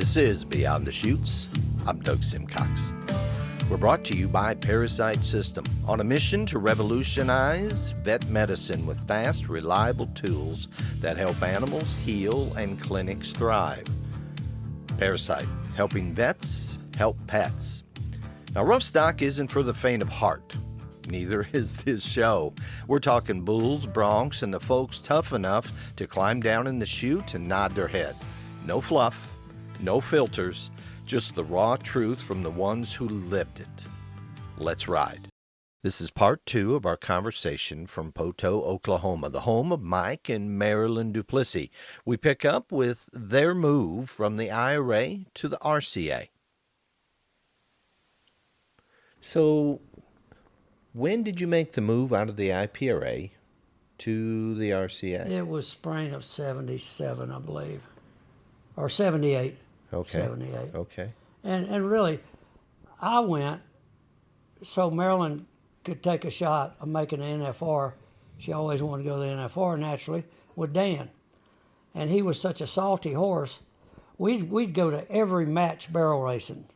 This is Beyond the Chutes. I'm Doug Simcox. We're brought to you by ParaSight System, on a mission to revolutionize vet medicine with fast, reliable tools that help animals heal and clinics thrive. ParaSight, helping vets help pets. Now, rough stock isn't for the faint of heart. Neither is this show. We're talking bulls, broncs, and the folks tough enough to climb down in the chute and nod their head. No fluff, no filters, just the raw truth from the ones who lived it. Let's ride. This is part 2 of our conversation from Poteau, Oklahoma, the home of Mike and Marilyn Duplissey. We pick up with their move from the IRA to the RCA. So, when did you make the move out of the IPRA to the RCA? It was spring of 77, I believe, or 78. Okay. 78. Okay. And really, I went so Marilyn could take a shot of making an NFR. She always wanted to go to the NFR, naturally, with Dan. And he was such a salty horse, we'd go to every match barrel racing.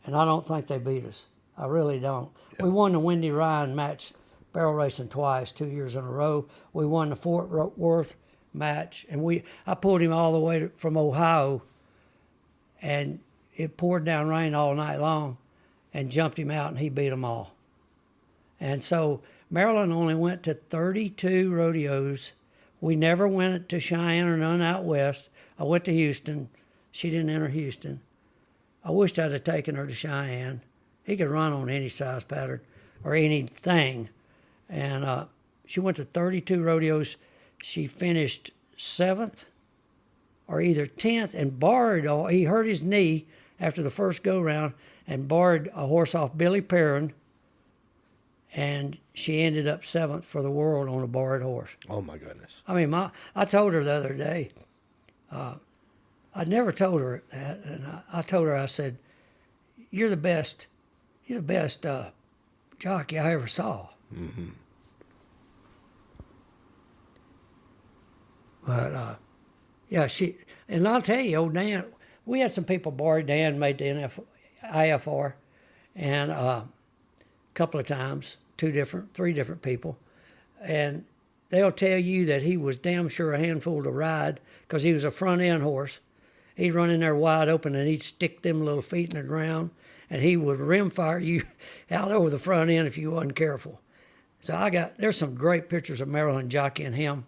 And I don't think they beat us. I really don't. Yeah. We won the Windy Ryan match barrel racing twice, 2 years in a row. We won the Fort Worth match, and I pulled him all the way from Ohio, and it poured down rain all night long, and jumped him out, and he beat them all. And so Marilyn only went to 32 rodeos. We never went to Cheyenne or none out west. I went to Houston. She didn't enter Houston. I wished I'd have taken her to Cheyenne. He could run on any size pattern or anything. And she went to 32 rodeos. She finished 7th or either 10th and borrowed, he hurt his knee after the first go-round and borrowed a horse off Billy Perrin, and she ended up 7th for the world on a borrowed horse. Oh, my goodness. I mean, I told her the other day, I'd never told her that, and I told her, I said, you're the best jockey I ever saw. Mm-hmm. But, yeah, and I'll tell you, old Dan, we had some people borrow Dan, made the IFR, and a couple of times, 3 different people, and they'll tell you that he was damn sure a handful to ride because he was a front end horse. He'd run in there wide open and he'd stick them little feet in the ground, and he would rim fire you out over the front end if you wasn't careful. So there's some great pictures of Marilyn jockeying him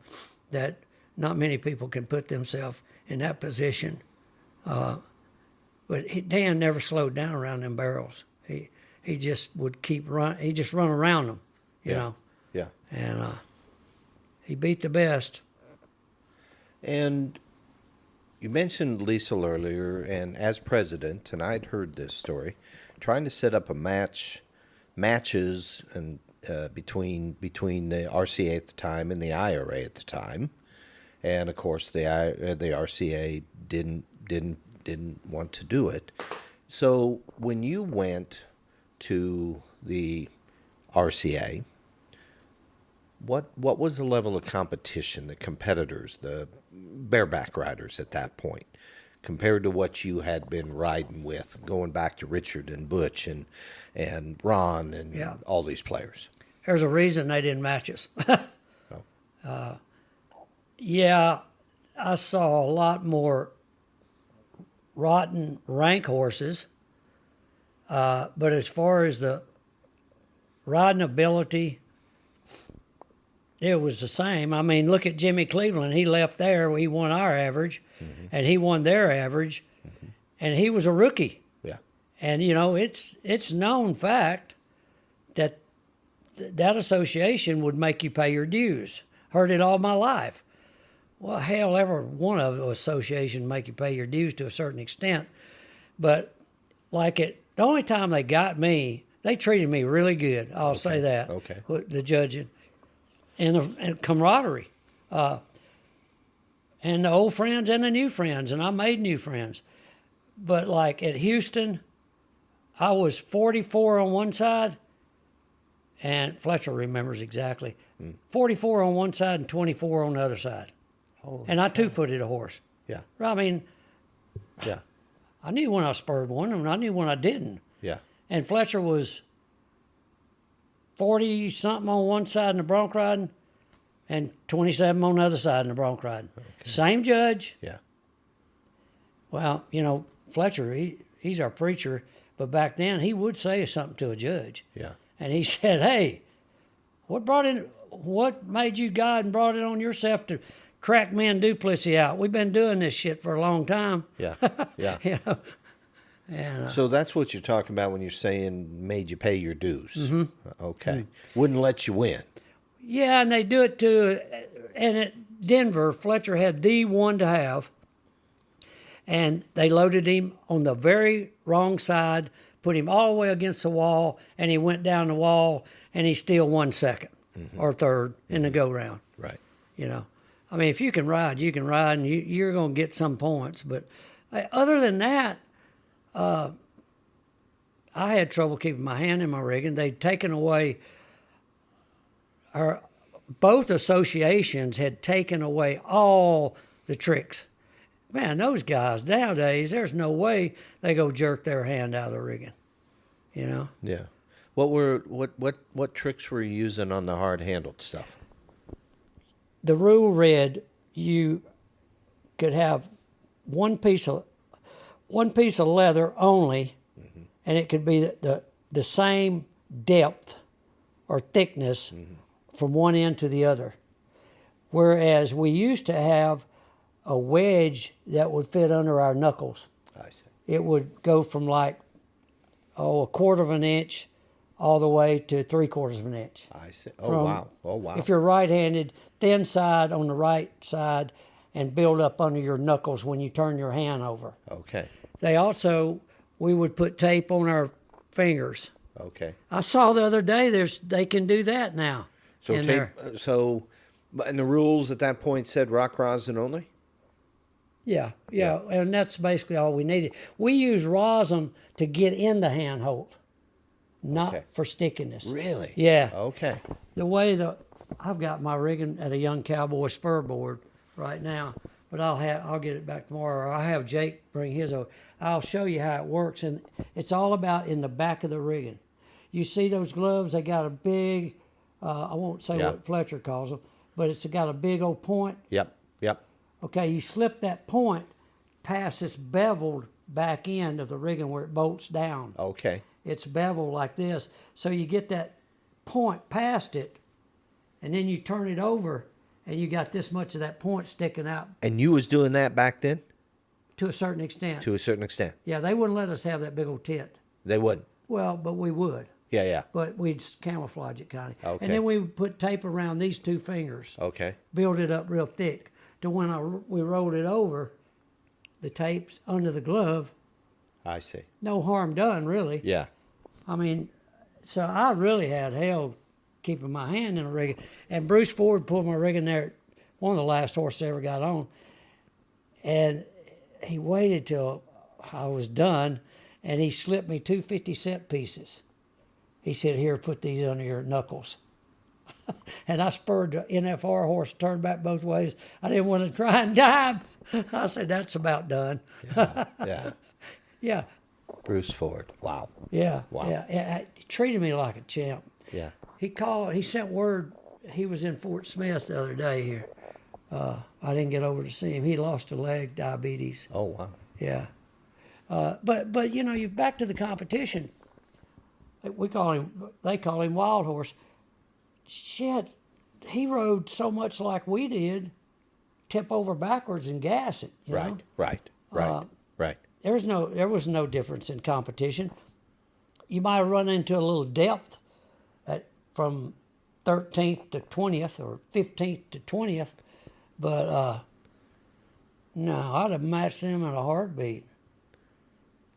that not many people can put themselves in that position. But Dan never slowed down around them barrels. He just would keep run. He just run around them, you know. Yeah. And he beat the best. And you mentioned Lecile earlier, and as president, and I'd heard this story, trying to set up matches and between the RCA at the time and the IRA at the time, and of course the RCA didn't want to do it. So when you went to the RCA, what was the level of competition, the competitors, the bareback riders at that point, compared to what you had been riding with, going back to Richard and Butch and Ron and all these players? There's a reason they didn't match us. Oh. Yeah, I saw a lot more rotten rank horses, but as far as the riding ability, it was the same. I mean, look at Jimmy Cleveland. He left there. He won our average, mm-hmm. and he won their average, mm-hmm. and he was a rookie. Yeah. And, you know, it's known fact that that association would make you pay your dues. Heard it all my life. Well, hell, every one of the association make you pay your dues to a certain extent. But the only time they got me, they treated me really good. I'll say that. Okay. With the judging. And camaraderie, and the old friends and the new friends, and I made new friends. But like at Houston, I was 44 on one side, and Fletcher remembers exactly, 44 on one side and 24 on the other side. Holy and I cow. two-footed a horse. Yeah. I mean, Yeah. I knew when I spurred one, and I knew when I didn't. Yeah. And Fletcher was 40-something on one side in the bronc riding and 27 on the other side in the bronc riding. Okay. Same judge. Yeah. Well, Fletcher, he's our preacher, but back then he would say something to a judge. Yeah. And he said, hey, what made you God and brought it on yourself to crack me and Duplissey out? We've been doing this shit for a long time. Yeah. Yeah. And, so that's what you're talking about when you're saying made you pay your dues. Mm-hmm. Okay. Mm-hmm. Wouldn't let you win. Yeah, and they do it too. And at Denver, Fletcher had the one to have. And they loaded him on the very wrong side, put him all the way against the wall, and he went down the wall, and he still won second or third in the go-round. Right. I mean, if you can ride, and you're going to get some points. But other than that, I had trouble keeping my hand in my rigging. They'd taken away both associations had taken away all the tricks. Man, those guys nowadays, there's no way they go jerk their hand out of the rigging. Yeah. What tricks were you using on the hard handled stuff? The rule read you could have one piece of leather only, and it could be the same depth or thickness from one end to the other. Whereas we used to have a wedge that would fit under our knuckles. I see. It would go from a quarter of an inch all the way to 3/4 of an inch. I see. Oh, wow. If you're right-handed, thin side on the right side and build up under your knuckles when you turn your hand over. Okay. We would put tape on our fingers. Okay. I saw the other day they can do that now. So and the rules at that point said rock rosin only? Yeah, and that's basically all we needed. We use rosin to get in the handhold, not for stickiness. Really? Yeah. Okay. The way I've got my rigging at a Young Cowboy spur board right now, but I'll get it back tomorrow. Or I'll have Jake bring his over. I'll show you how it works, and it's all about in the back of the rigging. You see those gloves? They got a big, I won't say what Fletcher calls them, but it's got a big old point. Yep. Okay, you slip that point past this beveled back end of the rigging where it bolts down. Okay. It's beveled like this. So you get that point past it, and then you turn it over, and you got this much of that point sticking out. And you was doing that back then? To a certain extent. To a certain extent. Yeah, they wouldn't let us have that big old tit. They wouldn't? Well, but we would. Yeah. But we'd camouflage it kind of. Okay. And then we would put tape around these two fingers. Okay. Build it up real thick. To when we rolled it over, the tape's under the glove. I see. No harm done, really. Yeah. I mean, so I really had hell keeping my hand in a rigging. And Bruce Ford pulled my rigging there, one of the last horses I ever got on. And he waited till I was done, and he slipped me 2 50-cent pieces. He said, here, put these under your knuckles. And I spurred the NFR horse, turned back both ways. I didn't want to try and dive. I said, that's about done. Yeah. Yeah. Bruce Ford. Wow. Yeah. Wow. Yeah. He treated me like a champ. Yeah. He sent word, he was in Fort Smith the other day here. I didn't get over to see him. He lost a leg, diabetes. Oh, wow. Yeah. But you're back to the competition. They call him Wild Horse. Shit, he rode so much like we did, tip over backwards and gas it. You know? Right. There was no difference in competition. You might have run into a little depth from 13th to 20th or 15th to 20th, but no, I'd have matched them in a heartbeat.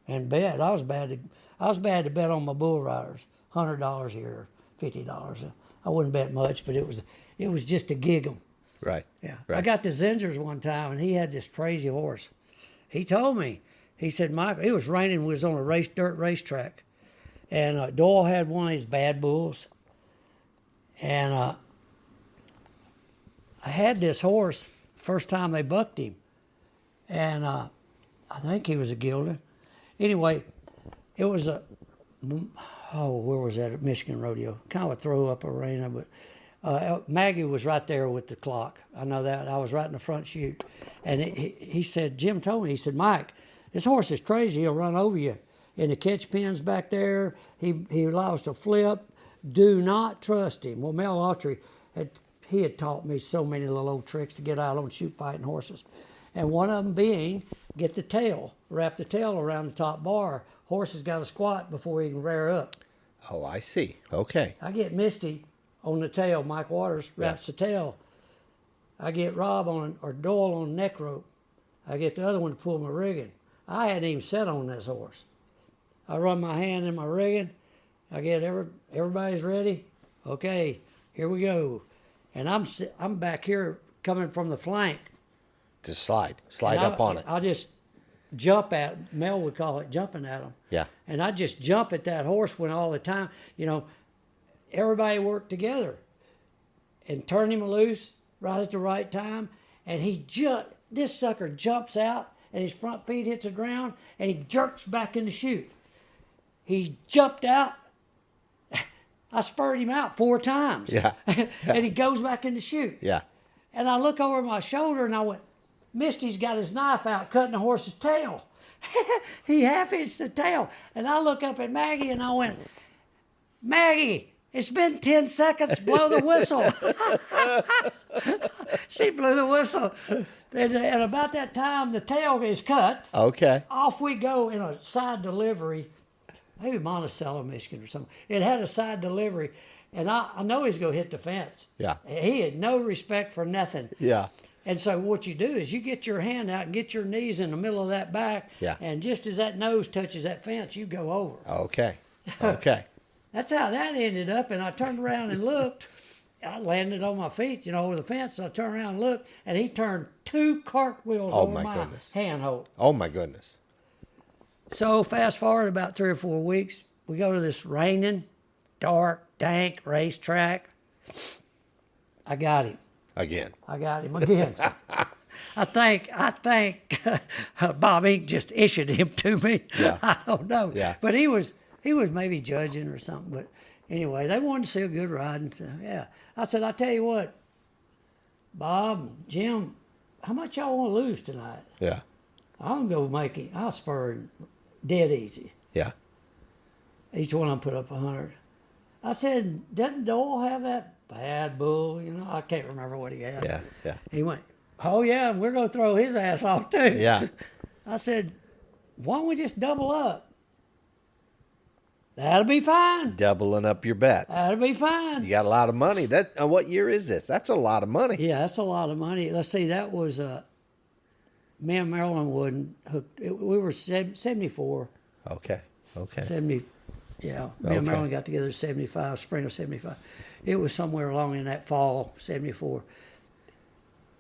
And bet I was bad to bet on my bull riders, $100 here, $50. I wouldn't bet much, but it was just to gig 'em. Right. Yeah. Right. I got to Zinzer's one time, and he had this crazy horse. He told me, he said, Michael, it was raining, we was on a dirt racetrack, and Doyle had one of these bad bulls, and I had this horse first time they bucked him, and I think he was a Gildan. Anyway, it was where was that? At Michigan Rodeo. Kind of a throw-up arena, but Maggie was right there with the clock. I know that. I was right in the front chute. And he said, Jim told me, he said, Mike, this horse is crazy. He'll run over you. In the catch pins back there, he allows to flip. Do not trust him. Well, Mel Autry, he had taught me so many little old tricks to get out on shoot fighting horses. And one of them being, get the tail, wrap the tail around the top bar. Horse has got to squat before he can rear up. Oh, I see. Okay. I get Misty on the tail. Mike Waters wraps the tail. I get Rob or Doyle on the neck rope. I get the other one to pull my rigging. I hadn't even sat on this horse. I run my hand in my rigging. I get everybody's ready. Okay, here we go. And I'm back here coming from the flank. To slide up on it. I just jump at, Mel would call it jumping at him. Yeah. And I just jump at that horse when all the time, everybody worked together and turn him loose right at the right time. And this sucker jumps out and his front feet hits the ground and he jerks back in the chute. He jumped out. I spurred him out 4 times. Yeah. And he goes back in the chute. Yeah. And I look over my shoulder and I went, Misty's got his knife out cutting the horse's tail. He half-hitched the tail. And I look up at Maggie and I went, Maggie, it's been 10 seconds, blow the whistle. She blew the whistle. And about that time, the tail is cut. Okay. Off we go in a side delivery. Maybe Monticello, Michigan or something. It had a side delivery. And I know he's going to hit the fence. Yeah. He had no respect for nothing. Yeah. And so what you do is you get your hand out and get your knees in the middle of that back. Yeah. And just as that nose touches that fence, you go over. Okay. Okay. That's how that ended up. And I turned around and looked. I landed on my feet, over the fence. I turned around and looked, and he turned 2 cartwheels over my handhold. Oh, my goodness. So fast forward about 3 or 4 weeks, we go to this raining, dark, dank racetrack. I got him. Again. I got him again. I think Bob Ink just issued him to me. Yeah. I don't know. Yeah. But he was maybe judging or something. But anyway, they wanted to see a good ride. And so, yeah. I said, I tell you what, Bob, Jim, how much y'all want to lose tonight? Yeah. I'm going to I'll spur him dead easy. Yeah. Each one of them put up 100. I said, doesn't Doyle have that bad bull? I can't remember what he had. Yeah. Yeah. He went, oh, yeah, we're going to throw his ass off, too. Yeah. I said, why don't we just double up? That'll be fine. Doubling up your bets. That'll be fine. You got a lot of money. What year is this? That's a lot of money. Yeah, that's a lot of money. Let's see, that was me and Marilyn Wood hooked. We were 74. Okay. 70. Yeah, me and Marilyn got together in 75, spring of 75. It was somewhere along in that fall, 74,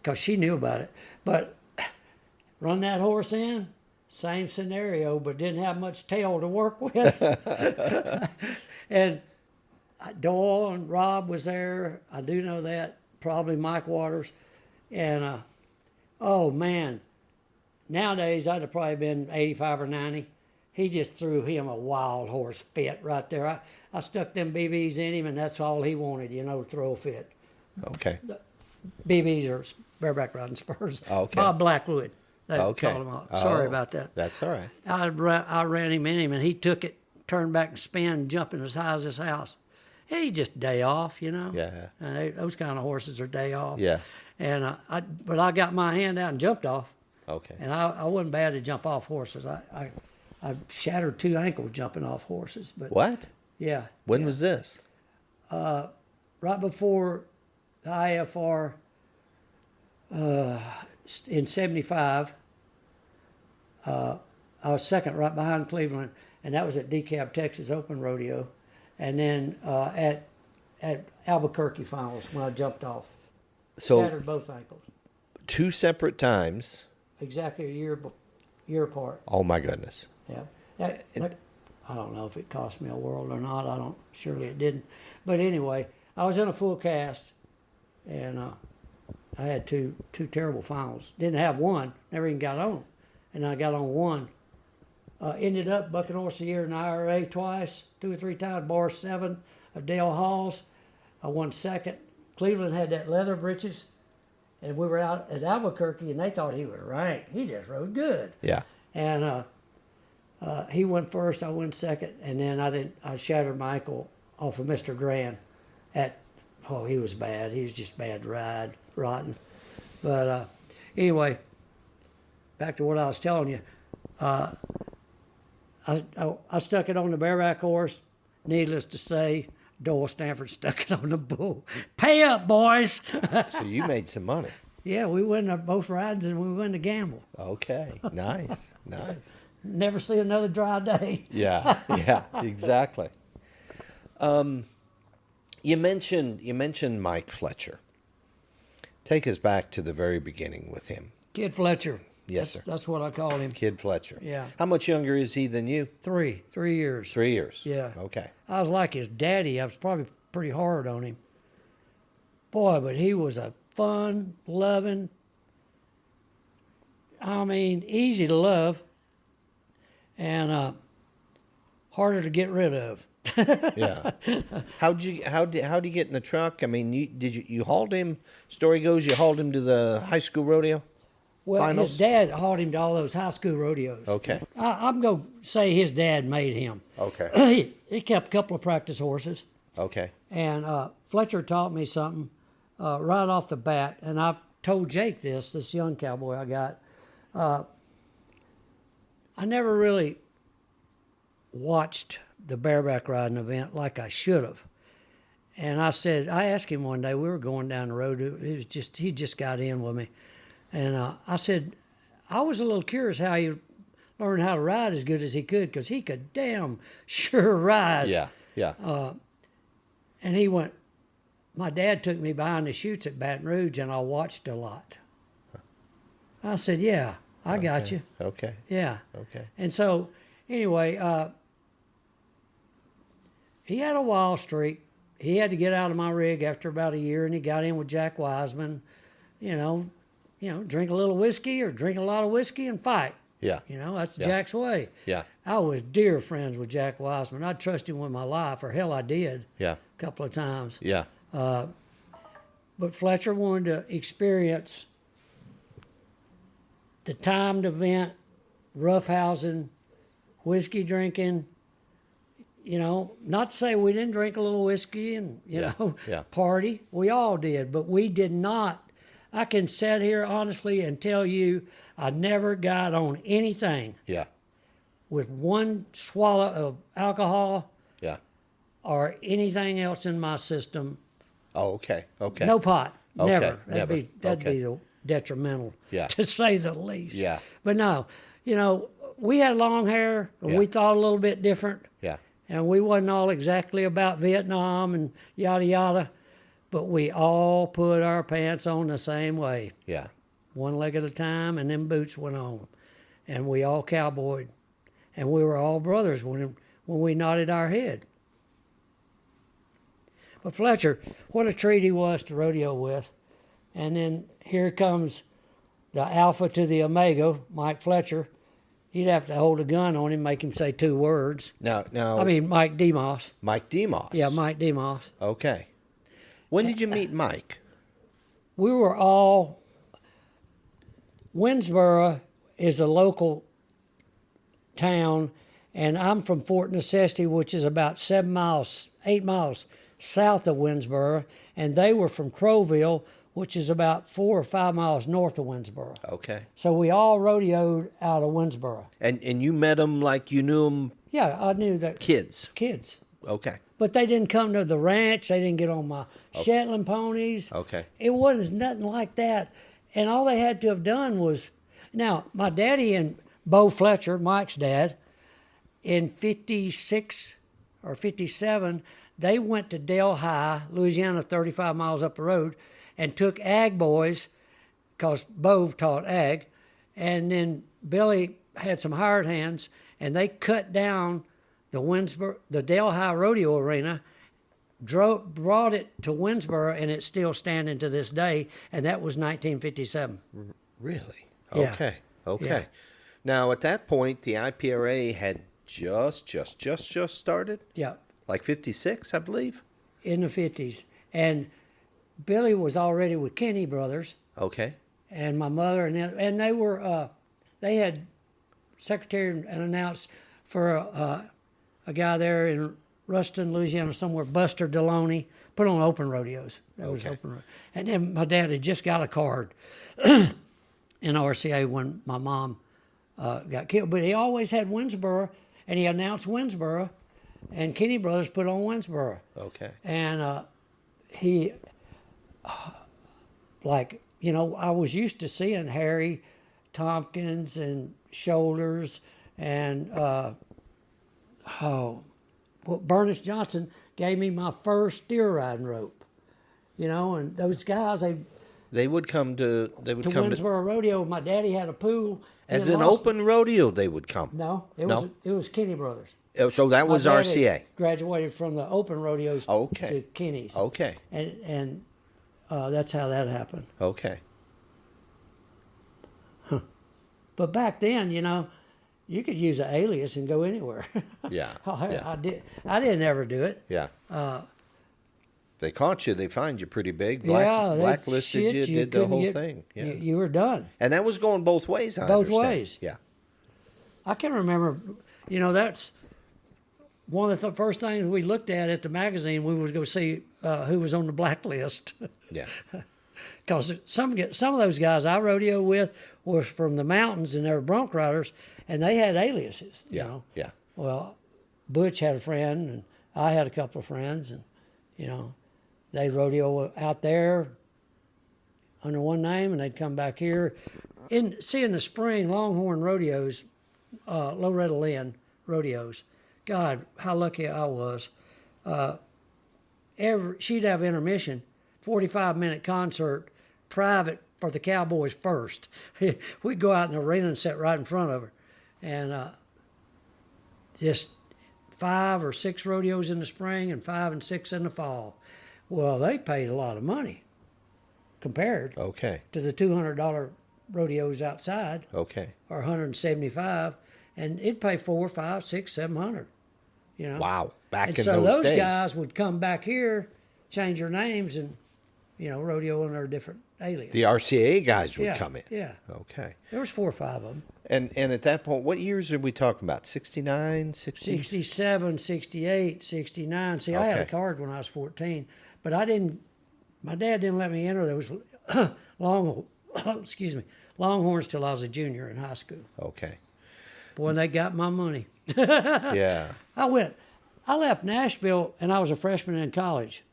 because she knew about it. But run that horse in, same scenario, but didn't have much tail to work with. And Doyle and Rob was there. I do know that. Probably Mike Waters. And, oh, man, nowadays I'd have probably been 85 or 90. He just threw him a wild horse fit right there. I stuck them BBs in him, and that's all he wanted, to throw a fit. Okay. BBs are bareback riding spurs. Okay. Bob Blackwood. They Okay. called him out. Sorry about that. That's all right. I ran him in him, and he took it, turned back and spun, jumping as high as his house. He just day off, Yeah. And those kind of horses are day off. Yeah. And but I got my hand out and jumped off. Okay. And I wasn't bad to jump off horses. I shattered 2 ankles jumping off horses. But What? yeah. When was this? Right before the IFR in 75, I was second right behind Cleveland, and that was at DeKalb, Texas Open Rodeo. And then at Albuquerque Finals when I jumped off. So Shattered both ankles. 2 separate times. Exactly a year apart. Oh my goodness. Yeah. I don't know if it cost me a world or not. Surely it didn't. But anyway, I was in a full cast, and I had two terrible finals. Didn't have one. Never even got on. and I got on one. Ended up Bucking Horse of the Year in the IRA twice, 2 or 3 times, bar 7 of Dale Halls. I won second. Cleveland had that leather breeches, and we were out at Albuquerque, and they thought he was ranked. He just rode good. Yeah. And he went first, I went second, and then I shattered my ankle off of Mr. Grand he was bad. He was just bad to ride, rotten. But anyway, back to what I was telling you. I stuck it on the bareback horse. Needless to say, Doyle Stanford stuck it on the bull. Pay up, boys. So you made some money. Yeah, we won both rides and we won the gamble. Okay, nice, nice. Never see another dry day. Yeah, exactly. You mentioned Mike Fletcher. Take us back to the very beginning with him. Kid Fletcher. Yes, sir. That's what I call him. Kid Fletcher. Yeah. How much younger is he than you? 3 years. 3 years. Yeah. Okay. I was like his daddy. I was probably pretty hard on him. Boy, but he was a fun, loving, easy to love, and harder to get rid of. Yeah. How'd you get in the truck? I mean, you hauled him? Story goes, you hauled him to the high school rodeo. Well, Finals? his dad hauled him to all those high school rodeos. Okay. I'm going to say his dad made him. Okay. He kept a couple of practice horses. Okay. And Fletcher taught me something right off the bat. And I've told Jake this young cowboy I got. I never really watched the bareback riding event like I should have. And I asked him one day, we were going down the road. He just got in with me. And I said, I was a little curious how he learned how to ride as good as he could, because he could damn sure ride. Yeah, yeah. And he went, my dad took me behind the chutes at Baton Rouge, and I watched a lot. I said, yeah, I got you. Okay. Yeah. Okay. And so, anyway, he had a wild streak. He had to get out of my rig after about a year, and he got in with Jack Wiseman, drink a little whiskey or drink a lot of whiskey and fight. Yeah. That's Jack's way. Yeah. I was dear friends with Jack Wiseman. I trusted him with my life, or hell I did. Yeah. A couple of times. Yeah. But Fletcher wanted to experience the timed event, roughhousing, whiskey drinking. Not to say we didn't drink a little whiskey and, party. We all did, but we did not. I can sit here honestly and tell you I never got on anything with one swallow of alcohol or anything else in my system. Oh, okay. Okay. No pot. Okay, Never. never. That'd be the detrimental, Yeah. to say the least. Yeah. But no, we had long hair, and we thought a little bit different. Yeah. And we wasn't all exactly about Vietnam and yada yada, but we all put our pants on the same way. Yeah. One leg at a time, and them boots went on. And we all cowboyed. And we were all brothers when we nodded our head. But Fletcher, what a treat he was to rodeo with. And then here comes the alpha to the omega, Mike Fletcher. He'd have to hold a gun on him, make him say 2 words. Now. Mike Demos. Mike Demos. Yeah, Mike Demos. Okay. When did you meet Mike? We were all. Winsboro is a local town, and I'm from Fort Necessity, which is about 8 miles south of Winsboro, and they were from Crowville, which is about 4 or 5 miles north of Winsboro. Okay. So we all rodeoed out of Winsboro. And you met them like you knew them? Yeah, I knew that. Kids. Okay. But they didn't come to the ranch. They didn't get on my Shetland ponies. Okay. It wasn't nothing like that. And all they had to have done was, now, my daddy and Bo Fletcher, Mike's dad, in 56 or 57, they went to Del High, Louisiana, 35 miles up the road, and took ag boys, because Bo taught ag, and then Billy had some hired hands, and they cut down the Del High Rodeo Arena, brought it to Winsboro, and it's still standing to this day, and that was 1957. Really? Yeah. Okay. Okay. Yeah. Now, at that point, the IPRA had just started, Yeah, like 56, I believe. in the 50s. And Billy was already with Kenny Brothers, Okay. and my mother, and they were, they had secretary and announced for a guy there in Ruston, Louisiana, somewhere, Buster Deloney, put on open rodeos. That was open. And then my dad had just got a card in RCA when my mom got killed. But he always had Winsboro, and he announced Winsboro, and Kenny Brothers put on Winsboro. Okay. And he, like, you know, I was used to seeing Harry Tompkins and Shoulders and, Bernice Johnson gave me my first steer riding rope, you know, and those guys, They would come to Winsboro Rodeo. My daddy had a pool. As an open rodeo, they would come. No, it was Kenny Brothers. So that was My daddy RCA. graduated from the open rodeos Okay. to Kenny's. Okay. And that's how that happened. Okay. But back then, you know, you could use an alias and go anywhere. Yeah. I didn't ever do it. Yeah. They caught you. They fined you pretty big. Blacklisted you. Did the whole thing. Yeah. You were done. And that was going both ways. I Both understand. ways. Yeah. I can remember, you know, that's one of the first things we looked at the magazine. We would go see who was on the blacklist. Yeah. Because some of those guys I rodeo with were from the mountains, and they were bronc riders, and they had aliases. Yeah. You know? Yeah. Well, Butch had a friend, and I had a couple of friends, and you know, they'd rodeo out there under one name, and they'd come back here. In the spring Longhorn rodeos, Loretta Lynn rodeos. God, how lucky I was. She'd have intermission, 45-minute concert, private for the Cowboys first. We'd go out in the arena and sit right in front of her. And just 5 or 6 rodeos in the spring and 5 and 6 in the fall. Well, they paid a lot of money compared Okay. to the $200 rodeos outside, Okay. or $175, and it'd pay 4, 5, 6, 700. You know. Wow. Back And in so those days. guys would come back here, change their names, and you know, rodeo under a different alias. The RCA guys would yeah, come in. Yeah. Okay. There was 4 or 5 of them. And at that point, what years are we talking about? 69, 60? 67, 68, 69. See, I had a Okay. card when I was 14, but my dad didn't let me enter. There was Longhorns till I was a junior in high school. Okay. Boy, they got my money. Yeah. I left Nashville, and I was a freshman in college,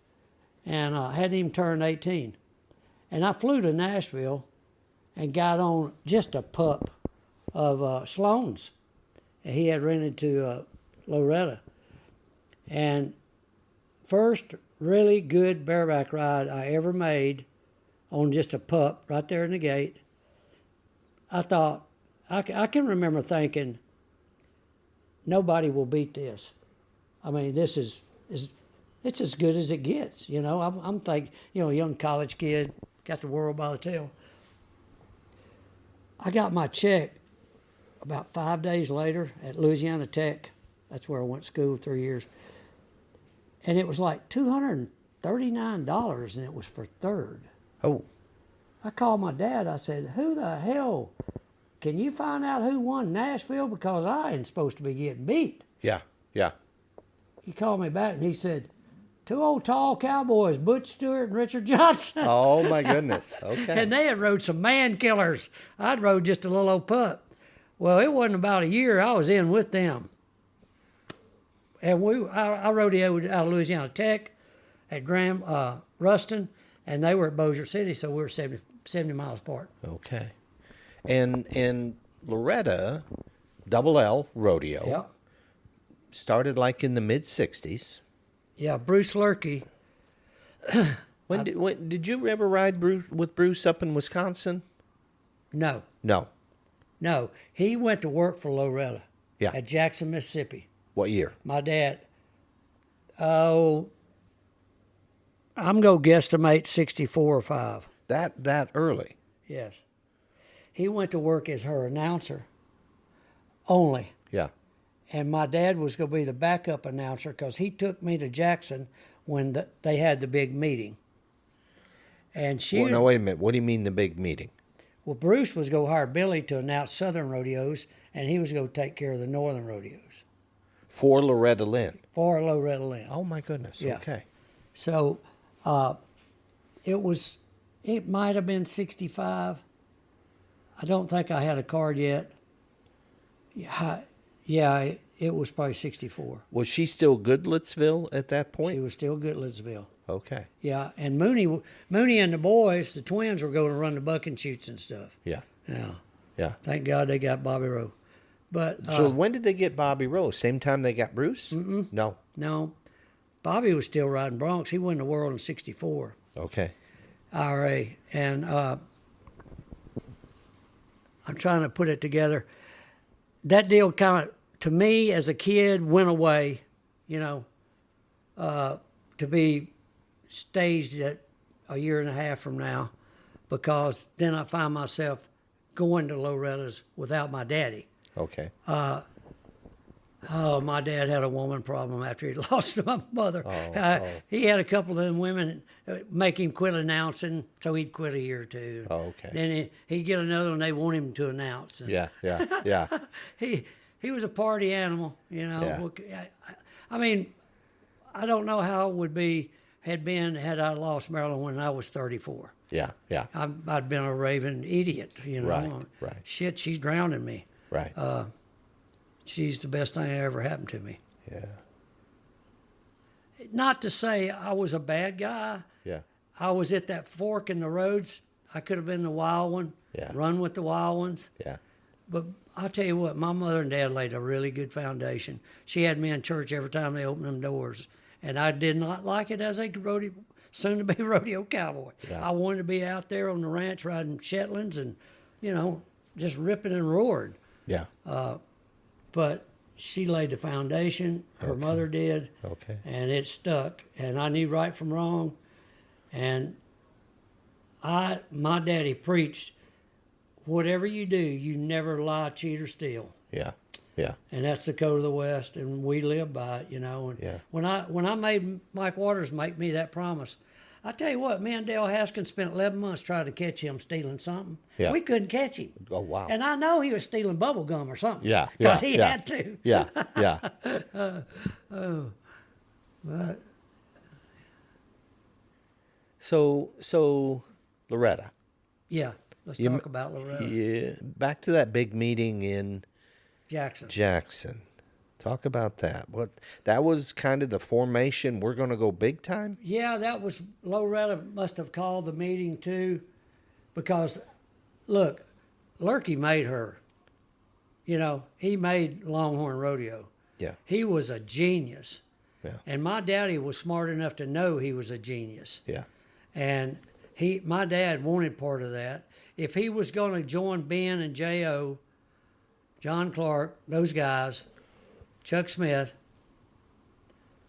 and I hadn't even turned 18. And I flew to Nashville and got on just a pup of Sloan's. And he had rented to Loretta. And first really good bareback ride I ever made on just a pup right there in the gate. I thought, I can remember thinking, nobody will beat this. I mean, this is it's as good as it gets. You know, I'm thinking, you know, a young college kid, got the world by the tail. I got my check about 5 days later at Louisiana Tech. That's where I went to school 3 years. And it was like $239, and it was for third. Oh. I called my dad. I said, who the hell, can you find out who won Nashville? Because I ain't supposed to be getting beat. Yeah. Yeah. He called me back, and he said, 2 old tall cowboys, Butch Stewart and Richard Johnson. Oh, my goodness. Okay. And they had rode some man killers. I'd rode just a little old pup. Well, it wasn't about a year I was in with them. And I rodeoed out of Louisiana Tech at Ruston, and they were at Bossier City, so we were 70 miles apart. Okay. And Loretta, Double L Rodeo, Yep. started like in the mid-'60s. Yeah, Bruce Lehrke. When did you ever ride with Bruce up in Wisconsin? No. No. He went to work for Loretta Yeah. at Jackson, Mississippi. What year? My dad, I'm going to guesstimate 64 or 5. That early? Yes. He went to work as her announcer only. Yeah. And my dad was going to be the backup announcer because he took me to Jackson when they had the big meeting. And Well, now, wait a minute. What do you mean the big meeting? Well, Bruce was going to hire Billy to announce Southern rodeos, and he was going to take care of the Northern rodeos. For Loretta Lynn? For Loretta Lynn. Oh, my goodness. Yeah. Okay. So it might have been 65. I don't think I had a card yet. Yeah, it was probably 64. Was she still Goodlettsville at that point? She was still Goodlettsville. Okay. Yeah, and Mooney and the boys, the twins, were going to run the buck and shoots and stuff. Yeah. Yeah. Yeah. Thank God they got Bobby Rowe. But so when did they get Bobby Rowe? Same time they got Bruce? Mm-mm. No. Bobby was still riding broncs. He won the world in 64. Okay. IRA. And I'm trying to put it together. That deal kind of, to me as a kid, went away, to be staged at a year and a half from now, because then I find myself going to Loretta's without my daddy. Okay. My dad had a woman problem after he lost my mother. He had a couple of them women make him quit announcing, so he'd quit a year or two. Oh, okay. Then he'd get another one, they want him to announce. And Yeah. he was a party animal, Yeah. I mean, I don't know how it had been had I lost Marilyn when I was 34. Yeah. I'd been a raving idiot, Right. Shit, she's drowning me. Right. She's the best thing that ever happened to me. Yeah. Not to say I was a bad guy. Yeah. I was at that fork in the roads. I could have been the wild one, run with the wild ones. Yeah. But I'll tell you what, my mother and dad laid a really good foundation. She had me in church every time they opened them doors. And I did not like it as a soon-to-be rodeo cowboy. Yeah. I wanted to be out there on the ranch riding Shetlands and, just ripping and roaring. Yeah. But she laid the foundation. Her mother did. Okay. And it stuck. And I knew right from wrong. And my daddy preached, whatever you do, you never lie, cheat, or steal. Yeah. Yeah. And that's the code of the West, and we live by it, And when I made Mike Waters make me that promise, I tell you what, me and Dale Haskins spent 11 months trying to catch him stealing something. Yeah. We couldn't catch him. Oh, wow. And I know he was stealing bubble gum or something. Yeah. Because he had to. Yeah. But So Loretta. yeah, let's talk about Loretta. Yeah. Back to that big meeting in Jackson. Talk about that. That was kind of the formation. We're going to go big time. Yeah, that was Loretta must have called the meeting too, because look, Lehrke made her. He made Longhorn Rodeo. Yeah. He was a genius. Yeah. And my daddy was smart enough to know he was a genius. Yeah. And my dad wanted part of that. If he was going to join Ben and J.O., John Clark, those guys, Chuck Smith,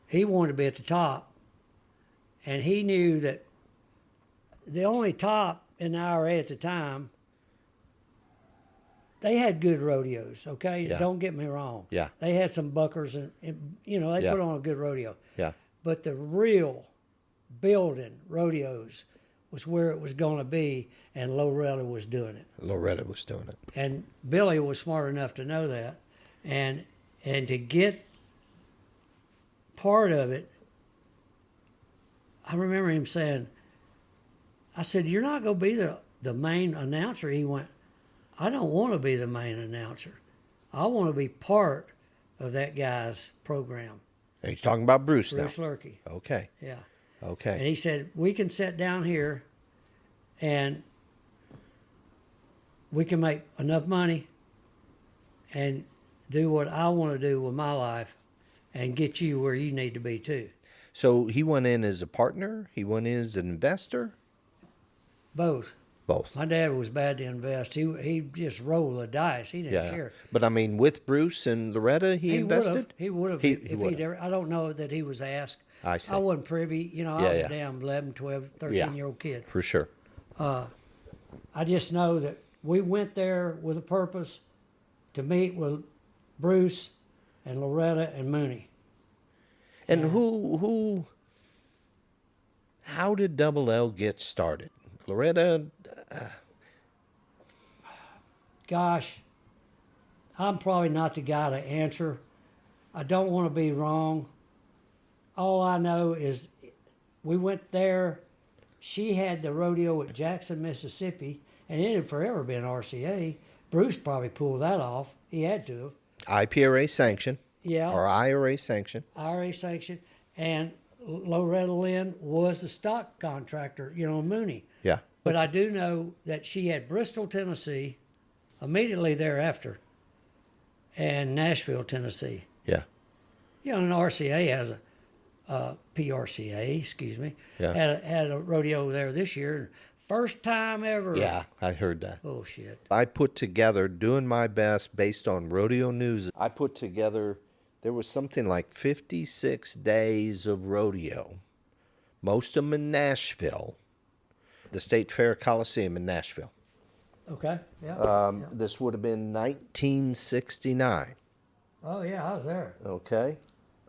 he wanted to be at the top. And he knew that the only top in the IRA at the time, they had good rodeos, okay? Yeah. Don't get me wrong. Yeah. They had some buckers and they put on a good rodeo. Yeah. But the real building rodeos was where it was going to be, and Loretta was doing it. Loretta was doing it. And Billy was smart enough to know that. And to get part of it, I remember him saying, I said, you're not going to be the main announcer. He went, I don't want to be the main announcer. I want to be part of that guy's program. Are you talking about Bruce now? Bruce Lehrke. Okay. Yeah. Okay. And he said, we can sit down here and we can make enough money and do what I want to do with my life and get you where you need to be too. So he went in as a partner? He went in as an investor? Both. Both. My dad was bad to invest. He just rolled the dice. He didn't care. But I mean, with Bruce and Loretta, he invested? He would have if he'd ever. I don't know that he was asked. I see. I wasn't privy. I was a damn 11, 12, 13-year-old kid. For sure. I just know that we went there with a purpose to meet with Bruce and Loretta and Mooney. And how did Double L get started? Loretta? Gosh, I'm probably not the guy to answer. I don't want to be wrong. All I know is we went there. She had the rodeo at Jackson, Mississippi, and it had forever been RCA. Bruce probably pulled that off. He had to have. IPRA sanction. Yeah. Or IRA sanction. IRA sanction. And Loretta Lynn was the stock contractor, Mooney. Yeah. But I do know that she had Bristol, Tennessee, immediately thereafter, and Nashville, Tennessee. Yeah. And RCA has PRCA, excuse me, Yeah. had a rodeo there this year. First time ever. Yeah, I heard that. Oh, shit. I put together, doing my best based on rodeo news, I put together, there was something like 56 days of rodeo, most of them in Nashville, the State Fair Coliseum in Nashville. Okay, yeah. This would have been 1969. Oh, yeah, I was there. Okay.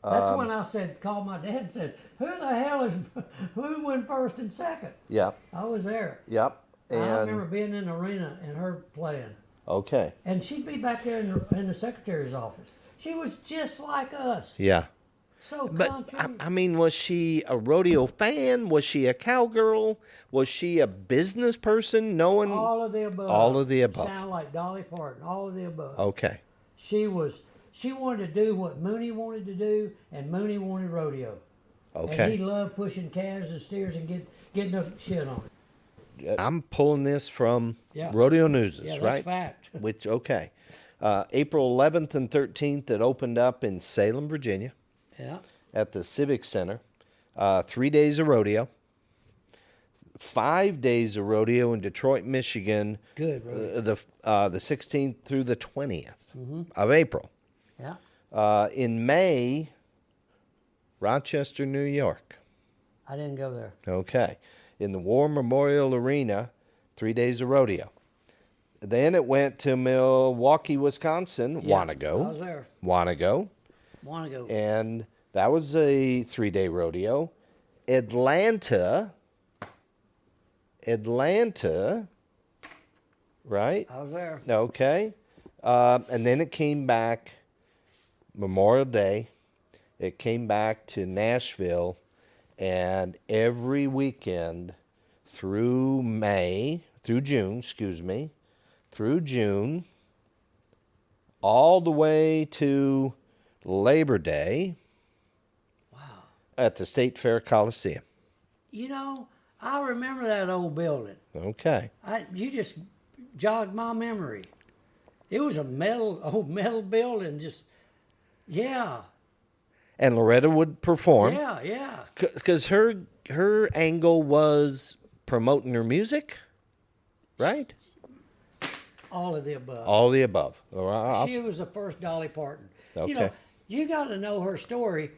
That's when I called my dad and said, who went first and second? Yep. I was there. Yep. I remember being in the arena and her playing. Okay. And she'd be back there in the secretary's office. She was just like us. Yeah. So But, country. I mean, was she a rodeo fan? Was she a cowgirl? Was she a business person? Knowing All of the above. All of the above. Sound like Dolly Parton. All of the above. Okay. She wanted to do what Mooney wanted to do, and Mooney wanted rodeo. Okay. And he loved pushing calves and steers and getting up shit on it. I'm pulling this from Yeah. Rodeo News, Yeah, that's right? fact. Which, okay. April 11th and 13th, it opened up in Salem, Virginia, Yeah. at the Civic Center. 3 days of rodeo. 5 days of rodeo in Detroit, Michigan. Good rodeo. The 16th through the 20th of April. Yeah. In May, Rochester, New York. I didn't go there. Okay. In the War Memorial Arena, 3 days of rodeo. Then it went to Milwaukee, Wisconsin. Yeah, Wanna go? I was there. Wanna go? Want to go. And that was a 3-day rodeo. Atlanta, right? I was there. Okay. And then it came back Memorial Day. It came back to Nashville, and every weekend through June, all the way to Labor Day. Wow. At the State Fair Coliseum. I remember that old building. Okay. You just jogged my memory. It was a old metal building, yeah. And Loretta would perform. Yeah. Because her angle was promoting her music, right? All of the above. All the above. She was the first Dolly Parton. Okay. You got to know her story.